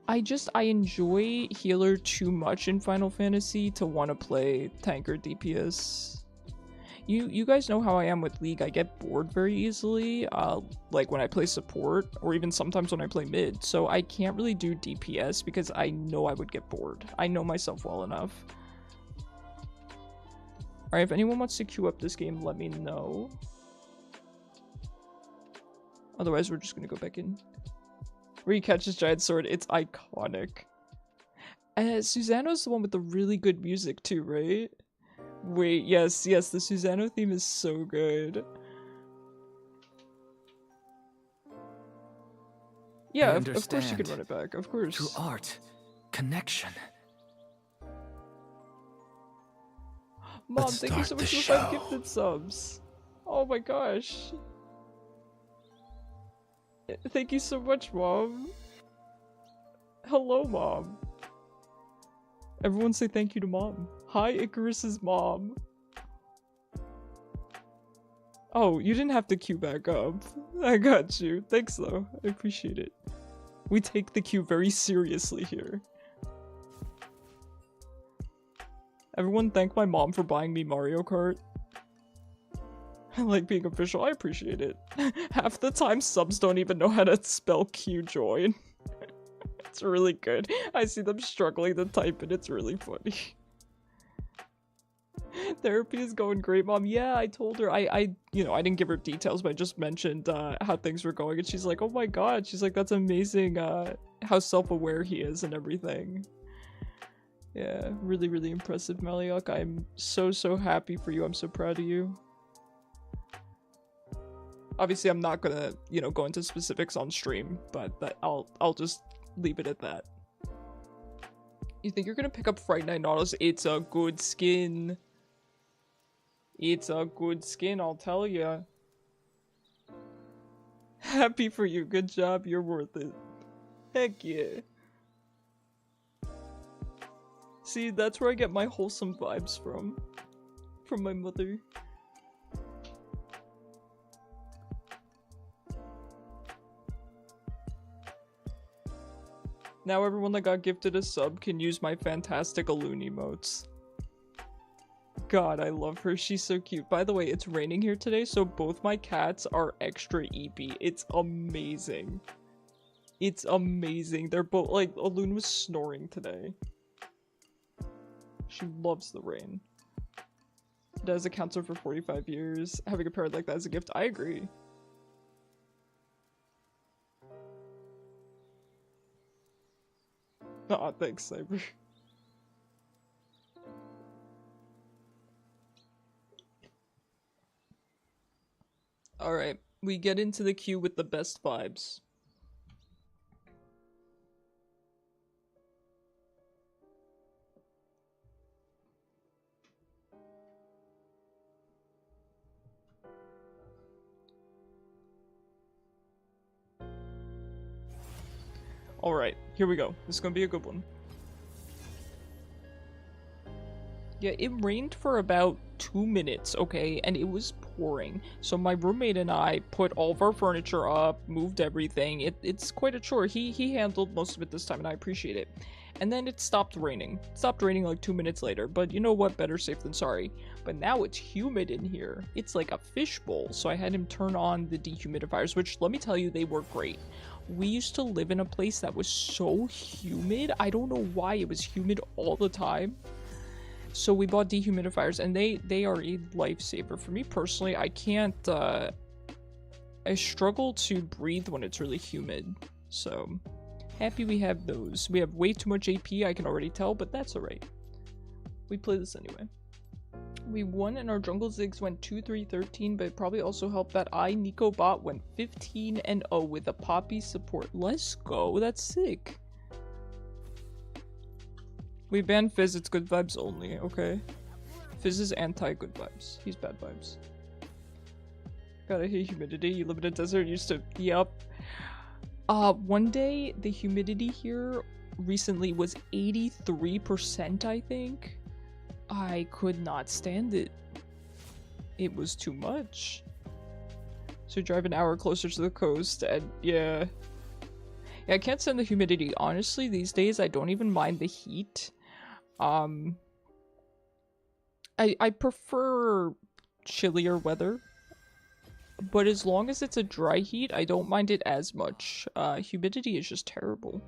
I enjoy healer too much in Final Fantasy to want to play tank or DPS. You guys know how I am with League. I get bored very easily, like when I play support, or even sometimes when I play mid. So I can't really do DPS because I know I would get bored. I know myself well enough. Alright, if anyone wants to queue up this game, let me know. Otherwise, we're just gonna go back in. Where he catches giant sword, it's iconic. Susano's the one with the really good music too, right? Wait, yes, the Susano theme is so good. Yeah, of course you can run it back, of course. Through art, connection. Mom, thank you so much for the 5 gifted subs. Oh my gosh. Thank you so much, Mom. Hello, Mom. Everyone say thank you to Mom. Hi, Icarus's mom. Oh, you didn't have to queue back up. I got you. Thanks, though. I appreciate it. We take the queue very seriously here. Everyone thank my mom for buying me Mario Kart. I like being official. I appreciate it. Half the time, subs don't even know how to spell Q-join. It's really good. I see them struggling to type it. It's really funny. Therapy is going great, Mom. Yeah, I told her. You know, I didn't give her details, but I just mentioned how things were going, and she's like, "Oh my god!" She's like, "That's amazing. How self-aware he is and everything." Yeah, really, really impressive, Maliok. I'm so happy for you. I'm so proud of you. Obviously, I'm not gonna, you know, go into specifics on stream, but I'll just leave it at that. You think you're gonna pick up Fright Night Nautilus? It's a good skin. It's a good skin, I'll tell ya. Happy for you. Good job. You're worth it. Heck yeah. See, that's where I get my wholesome vibes from. From my mother. Now everyone that got gifted a sub can use my fantastic Alloon emotes. God, I love her. She's so cute. By the way, it's raining here today, so both my cats are extra eepy. It's amazing. It's amazing. They're both, like, Alloon was snoring today. She loves the rain. Dad as a counselor for 45 years. Having a parrot like that as a gift, I agree. Aw, thanks, Cyber. Alright, we get into the queue with the best vibes. Alright, here we go. This is gonna be a good one. Yeah, it rained for about 2 minutes, okay, and it was pouring. So my roommate and I put all of our furniture up, moved everything. It's quite a chore. He handled most of it this time, and I appreciate it. And then it stopped raining. It stopped raining like 2 minutes later, but you know what? Better safe than sorry. But now it's humid in here. It's like a fishbowl, so I had him turn on the dehumidifiers, which, let me tell you, they work great. We used to live in a place that was so humid. I don't know why it was humid all the time. So we bought dehumidifiers, and they are a lifesaver. For me personally, I can't, I struggle to breathe when it's really humid. So, happy we have those. We have way too much AP, I can already tell, but that's alright. We play this anyway. We won and our jungle zigs went 2-3-13, but it probably also helped that Nico bot went 15-0 with a Poppy support. Let's go, that's sick. We banned Fizz, it's good vibes only, okay? Fizz is anti-good vibes. He's bad vibes. Gotta hate humidity. You live in a desert, used to... Yep. One day, the humidity here recently was 83%, I think. I could not stand it. It was too much. So drive an hour closer to the coast, and yeah. Yeah, I can't stand the humidity. Honestly, these days, I don't even mind the heat. I prefer chillier weather, but as long as it's a dry heat, I don't mind it as much. Humidity is just terrible.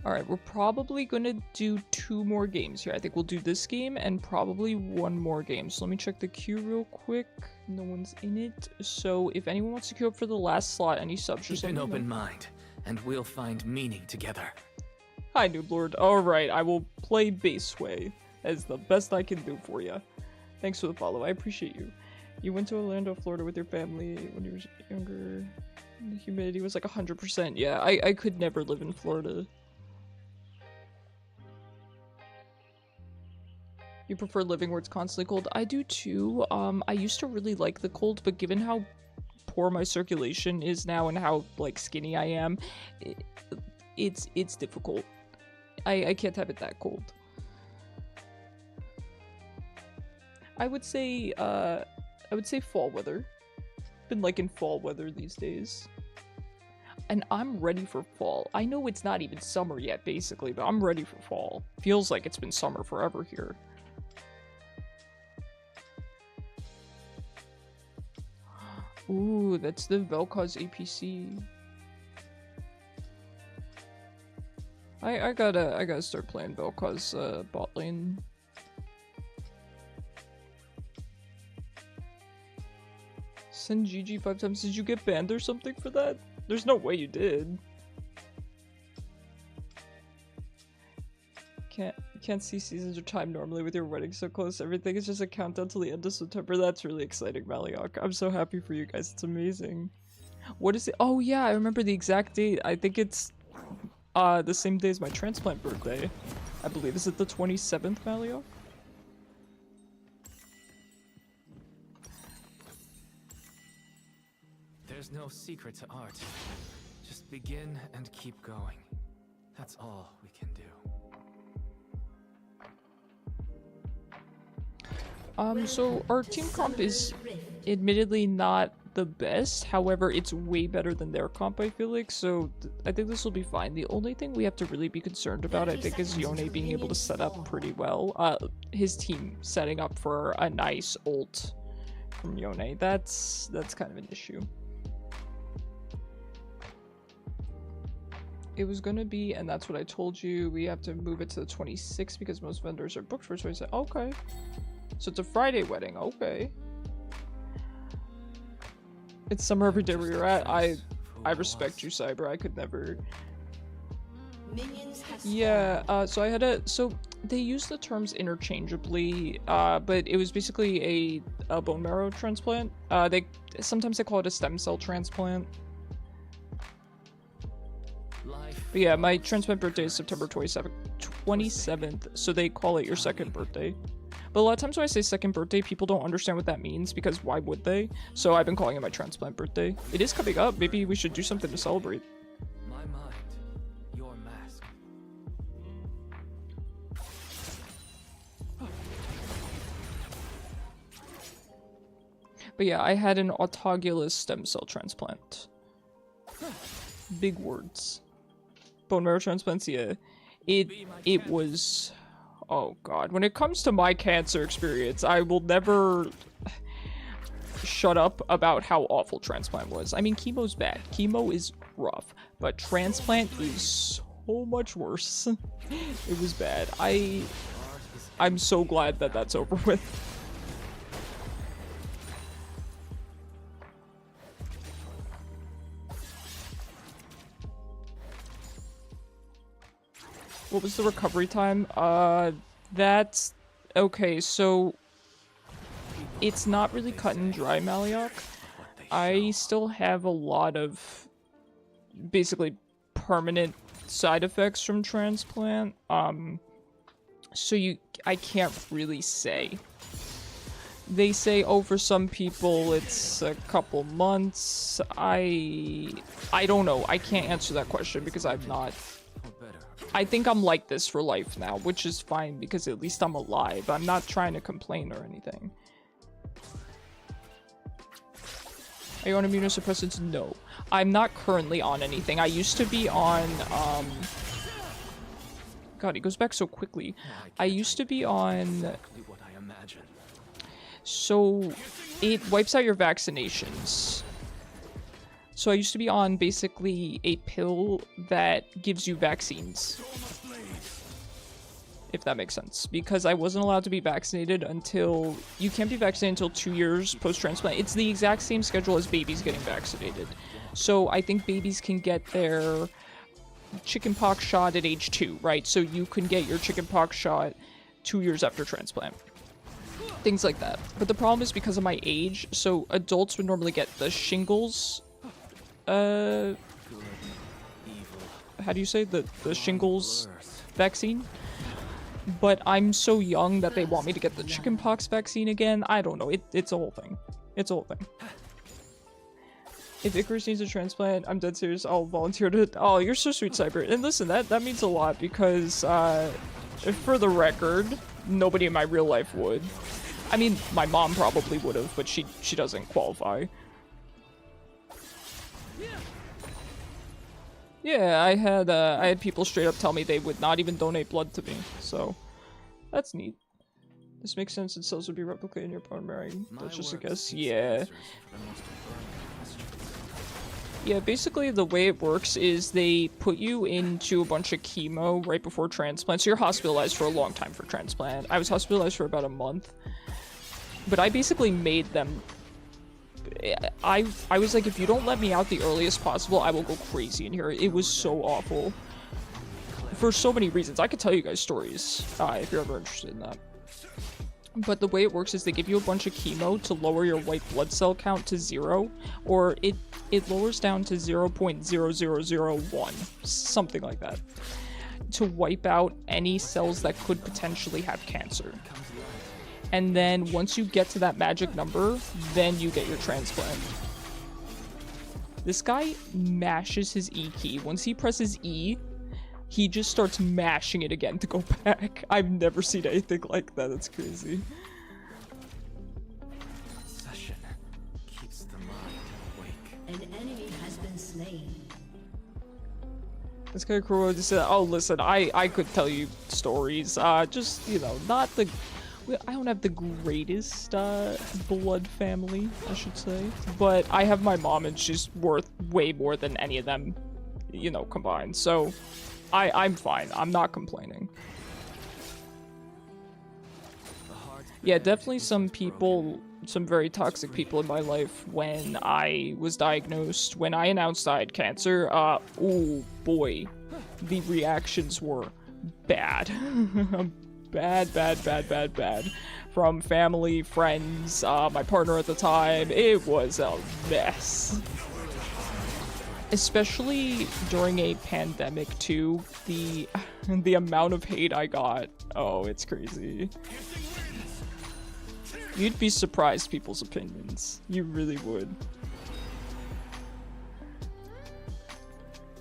Alright, we're probably gonna do 2 more games here. I think we'll do this game and probably 1 more game. So let me check the queue real quick. No one's in it. So if anyone wants to queue up for the last slot, any subs, just Keep let an me open know. mind, and we'll find meaning together. Hi, Nooblord. Alright, I will play Baseway as the best I can do for you. Thanks for the follow. I appreciate you. You went to Orlando, Florida with your family when you were younger. The humidity was like 100%. Yeah, I could never live in Florida. You prefer living where it's constantly cold? I do too. I used to really like the cold, but given how poor my circulation is now and how, like, skinny I am, it's difficult. I can't have it that cold. I would say fall weather. Been liking fall weather these days. and I'm ready for fall. I know it's not even summer yet, basically, but I'm ready for fall. Feels like it's been summer forever here. Ooh, that's the VOD APC. I gotta start playing VOD bot lane. Send GG 5 times. Did you get banned or something for that? There's no way you did. Can't see seasons or time normally with your wedding so close. Everything is just a countdown till the end of September. That's really exciting, Maliok. I'm so happy for you guys. It's amazing. What is it? Oh yeah, I remember the exact date. I think it's the same day as my transplant birthday. I believe. Is it the 27th, Maliok? There's no secret to art. Just begin and keep going. That's all we can do. So our team comp is admittedly not the best. However, it's way better than their comp, I feel like. So I think this will be fine. The only thing we have to really be concerned about, I think, is Yone being able to set up pretty well. His team setting up for a nice ult from Yone. That's kind of an issue. It was gonna be, and that's what I told you, we have to move it to the 26th because most vendors are booked for 26th. Okay. So it's a Friday wedding, okay. It's summer every day where you're at. I respect you, Cyber. I could never. Yeah, so I had so they use the terms interchangeably, but it was basically a bone marrow transplant. Sometimes they call it a stem cell transplant. But yeah, my transplant birthday is September 27th, so they call it your second birthday. But a lot of times when I say second birthday, people don't understand what that means, because why would they? So I've been calling it my transplant birthday. It is coming up. Maybe we should do something to celebrate. My mind, your mask. But yeah, I had an autologous stem cell transplant. Big words. Bone marrow transplants, yeah. It was... Oh god. When it comes to my cancer experience, I will never shut up about how awful transplant was. I mean, chemo's bad. Chemo is rough. But transplant is so much worse. It was bad. I'm so glad that that's over with. What was the recovery time? That's... Okay, so... It's not really cut and dry, Maliok. I still have a lot of... basically permanent side effects from transplant. So I can't really say. They say, oh, for some people it's a couple months. I don't know. I can't answer that question because I'm not... I think I'm like this for life now, which is fine because at least I'm alive. I'm not trying to complain or anything. Are you on immunosuppressants? No. I'm not currently on anything. I used to be on, God, it goes back so quickly. I used to be on... So, it wipes out your vaccinations. So I used to be on basically a pill that gives you vaccines. If that makes sense. Because I wasn't allowed to be vaccinated until... You can't be vaccinated until 2 years post-transplant. It's the exact same schedule as babies getting vaccinated. So I think babies can get their chickenpox shot at age 2, right? So you can get your chickenpox shot 2 years after transplant. Things like that. But the problem is because of my age, so adults would normally get the shingles... how do you say the shingles vaccine? But I'm so young that they want me to get the chickenpox vaccine again. I don't know. It's a whole thing. It's a whole thing. If Icarus needs a transplant, I'm dead serious. I'll volunteer to... Oh, you're so sweet, Cyber. And listen, that means a lot because, for the record, nobody in my real life would. I mean, my mom probably would have, but she doesn't qualify. Yeah, I had people straight up tell me they would not even donate blood to me, so that's neat. This makes sense, and cells would be replicated in your bone marrow. That's just a guess. Yeah. Yeah, basically the way it works is they put you into a bunch of chemo right before transplant, so you're hospitalized for a long time for transplant. I was hospitalized for about a month, but I basically made them... I was like, if you don't let me out the earliest possible, I will go crazy in here. It was so awful. For so many reasons. I could tell you guys stories, if you're ever interested in that. But the way it works is they give you a bunch of chemo to lower your white blood cell count to 0, or it lowers down to 0.0001, something like that, to wipe out any cells that could potentially have cancer. And then once you get to that magic number, then you get your transplant. This guy mashes his E key. Once he presses E, he just starts mashing it again to go back. I've never seen anything like that. That's crazy. Session keeps the mind awake. An enemy has been slain. This guy Crow just said, oh, listen, I could tell you stories. Just, you know, not the... I don't have the greatest blood family, I should say. But I have my mom, and she's worth way more than any of them, you know, combined. So... I'm fine. I'm not complaining. Yeah, definitely some people, some very toxic people in my life when I was diagnosed. When I announced I had cancer, oh boy, the reactions were bad. bad. From family, friends, my partner at the time. It was a mess. Especially during a pandemic too, the amount of hate I got, oh, it's crazy. You'd be surprised people's opinions. You really would.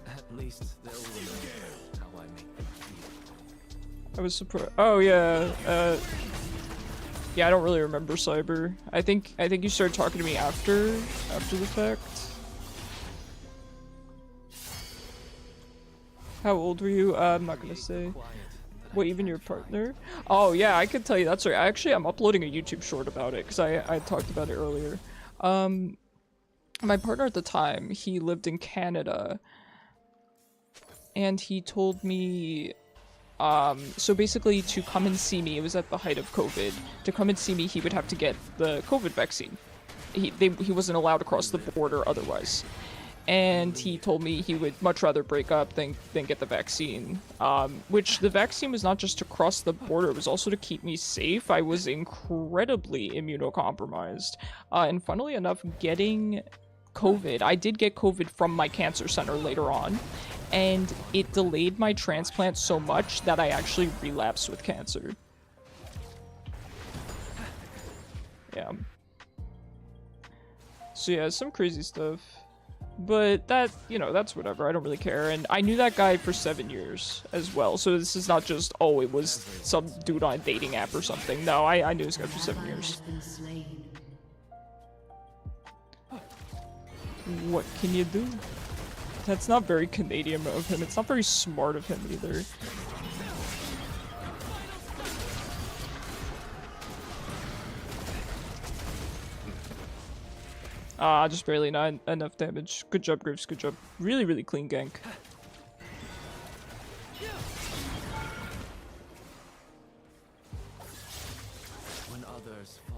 At least they'll remember how I make them feel. I was surprised. Oh yeah, yeah, I don't really remember Cyber. I think you started talking to me after the fact. How old were you? I'm not gonna say. What, even your partner? Oh yeah, I could tell you that story. Actually, I'm uploading a YouTube short about it, because I talked about it earlier. My partner at the time, he lived in Canada, and he told me, so basically to come and see me, it was at the height of COVID, to come and see me, he would have to get the COVID vaccine. He wasn't allowed to cross the border otherwise. And he told me he would much rather break up than get the vaccine. Which the vaccine was not just to cross the border, it was also to keep me safe. I was incredibly immunocompromised. And funnily enough, getting COVID, I did get COVID from my cancer center later on. And it delayed my transplant so much that I actually relapsed with cancer. Yeah. So yeah, some crazy stuff. But that, you know, that's whatever. I don't really care. And I knew that guy for 7 years as well. So this is not just, oh, it was some dude on a dating app or something. No, I knew this guy for 7 years. What can you do? That's not very Canadian of him. It's not very smart of him either. Just barely, not enough damage. Good job, Graves, good job. Really, really clean gank.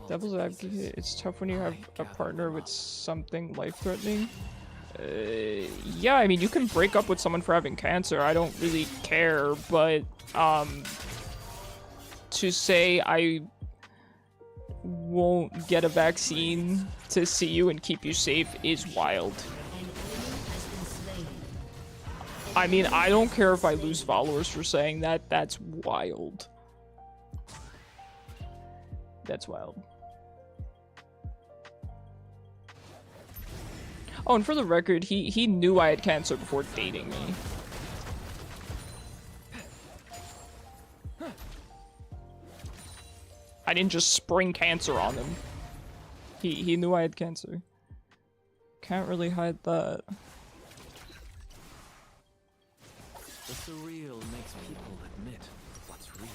Devil's Advocate, it's tough when you have a partner with something life-threatening. Yeah, I mean, you can break up with someone for having cancer. I don't really care, but, to say I won't get a vaccine to see you and keep you safe is wild. I mean, I don't care if I lose followers for saying that. That's wild. That's wild. Oh, and for the record, he knew I had cancer before dating me. I didn't just spring cancer on him. He knew I had cancer. Can't really hide that. The surreal makes people admit what's real.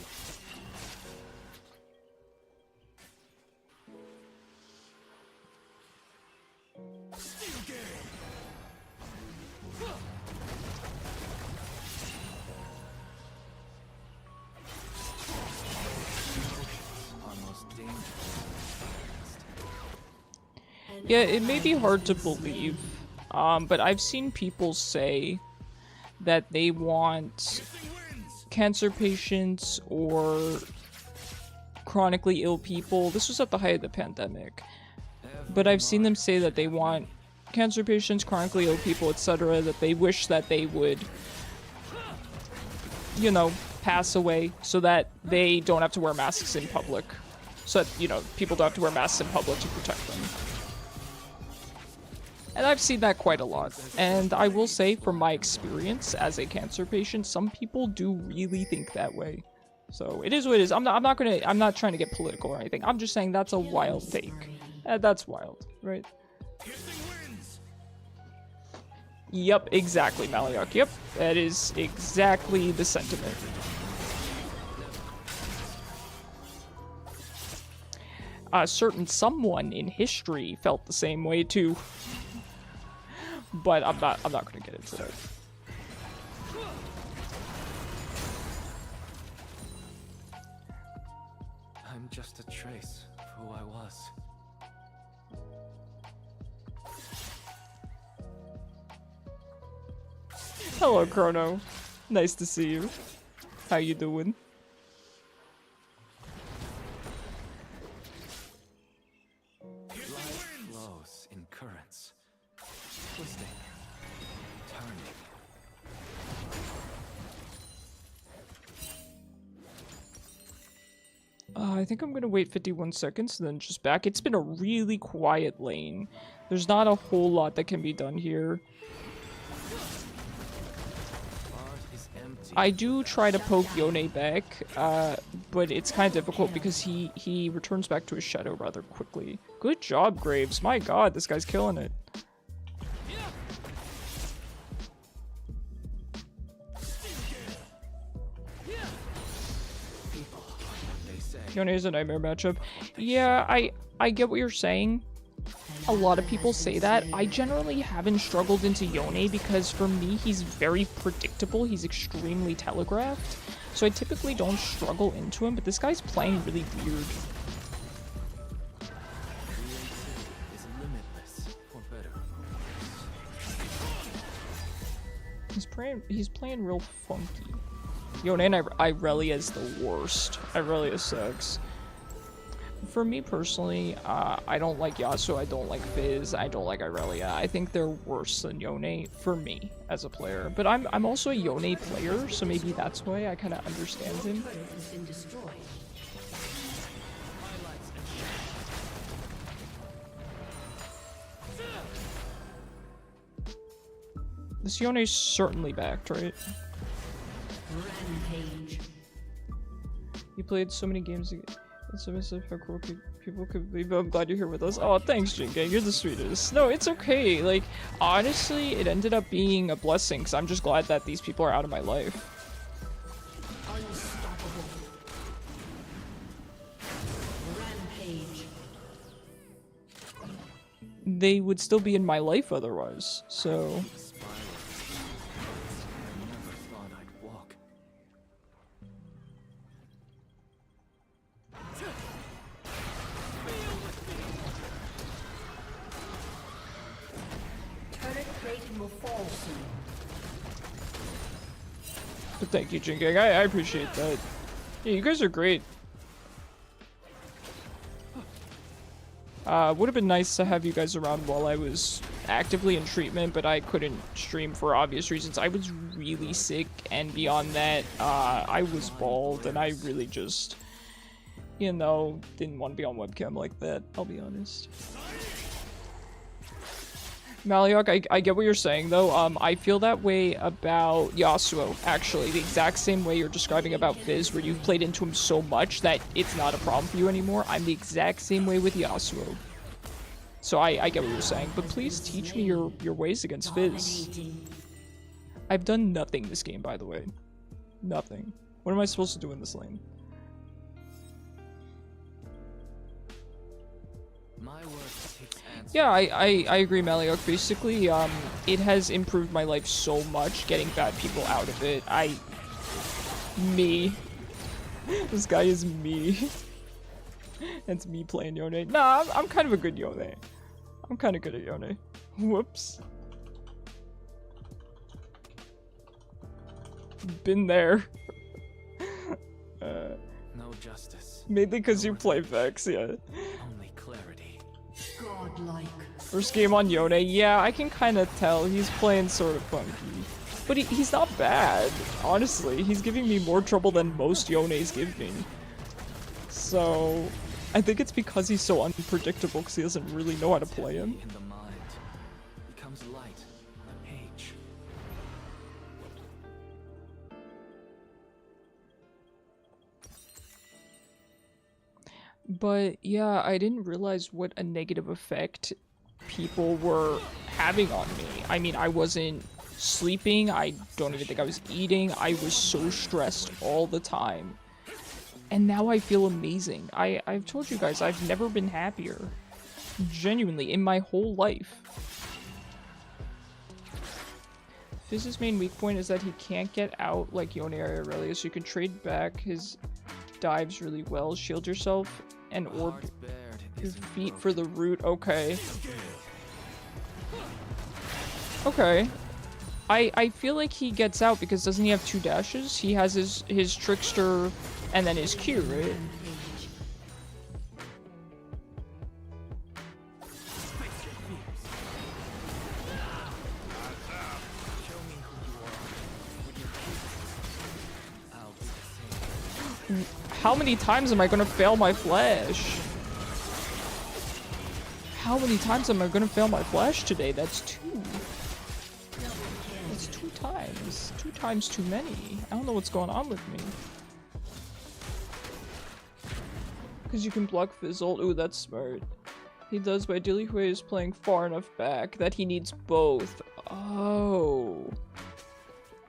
Yeah, it may be hard to believe, but I've seen people say that they want cancer patients or chronically ill people. This was at the height of the pandemic. But I've seen them say that they want cancer patients, chronically ill people, etc., that they wish that they would, you know, pass away so that they don't have to wear masks in public. So that, you know, people don't have to wear masks in public to protect them. And I've seen that quite a lot. And I will say, from my experience as a cancer patient, some people do really think that way. So it is what it is. I'm not trying to get political or anything. I'm just saying that's a wild take. That's wild, right? Yep, exactly, Maliok. Yep, that is exactly the sentiment. A certain someone in history felt the same way too. But I'm not gonna get into that. I'm just a trace of who I was. Hello, Chrono. Nice to see you. How you doing? Life flows in currents, twisting, turning. I think I'm gonna wait 51 seconds and then just back. It's been a really quiet lane. There's not a whole lot that can be done here. I do try to poke Yone back, but it's kind of difficult because he returns back to his shadow rather quickly. Good job, Graves. My god, this guy's killing it. Yone is a nightmare matchup. Yeah, I get what you're saying. A lot of people say that. I generally haven't struggled into Yone because for me, he's very predictable. He's extremely telegraphed. So I typically don't struggle into him, but this guy's playing really weird. He's playing real funky. Yone and Irelia is the worst. Irelia sucks. For me personally, I don't like Yasuo, I don't like Fizz, I don't like Irelia. I think they're worse than Yone for me as a player. But I'm also a Yone player, so maybe that's why I kind of understand him. This Yone's certainly backed, right? Rampage. You played so many games again. It's so amazing how cool people could be, but I'm glad you're here with us. Oh, thanks, Jinga. You're the sweetest. No, it's okay. Like, honestly, it ended up being a blessing, because I'm just glad that these people are out of my life. Unstoppable. Rampage. They would still be in my life otherwise, so... But thank you, Jingang. I appreciate that. Yeah, you guys are great. Would have been nice to have you guys around while I was actively in treatment, but I couldn't stream for obvious reasons. I was really sick, and beyond that, I was bald, and I really just, you know, didn't want to be on webcam like that, I'll be honest. Maliok, I get what you're saying, though. I feel that way about Yasuo, actually. The exact same way you're describing about Fizz, where you've played into him so much that it's not a problem for you anymore. I'm the exact same way with Yasuo. So I get what you're saying, but please teach me your ways against Fizz. I've done nothing this game, by the way. Nothing. What am I supposed to do in this lane? My work takes answers. Yeah, I agree, Maliok. Basically, it has improved my life so much, getting bad people out of it. Me. This guy is me. It's me playing Yone. Nah, I'm kind of a good Yone. I'm kind of good at Yone. Whoops. Been there. No justice, Mainly because you play Vex, yeah. only clarity. Godlike. First game on Yone, yeah, I can kind of tell he's playing sort of funky. But he's not bad, honestly. He's giving me more trouble than most Yones give me. So, I think it's because he's so unpredictable because he doesn't really know how to play him. In the mind becomes light on a page. But yeah, I didn't realize what a negative effect people were having on me. I mean, I wasn't sleeping, I don't even think I was eating, I was so stressed all the time. And now I feel amazing. I've told you guys, I've never been happier. Genuinely, in my whole life. Fizz's main weak point is that he can't get out like Yone or Aurelius, so you can trade back his dives really well, shield yourself, and orb Heart bared your isn't feet broken. for the root. Okay. Okay. I feel like he gets out because doesn't he have 2 dashes? He has his trickster and then his Q, right? How many times am I gonna fail my flash? How many times am I gonna fail my flash today? That's 2. That's 2 times. 2 times too many. I don't know what's going on with me. Because you can block Fizzle. Ooh, that's smart. He does, but ideally Hwei is playing far enough back that he needs both. Oh.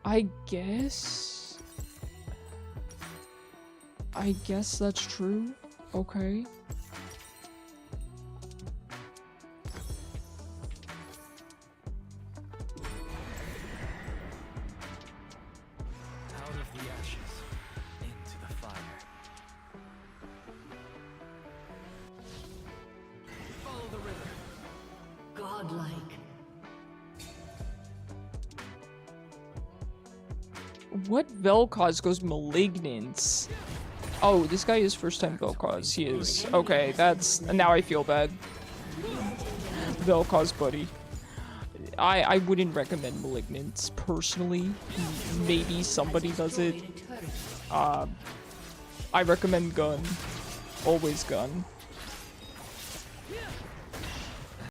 I guess that's true. Okay. Out of the ashes, into the fire. Follow the river. Godlike. What vel'koz goes malignant? Oh, this guy is first time vel'koz. He is. Okay, that's... Now I feel bad. vel'koz buddy. I wouldn't recommend malignant personally. Maybe somebody does it. I recommend gun. Always gun.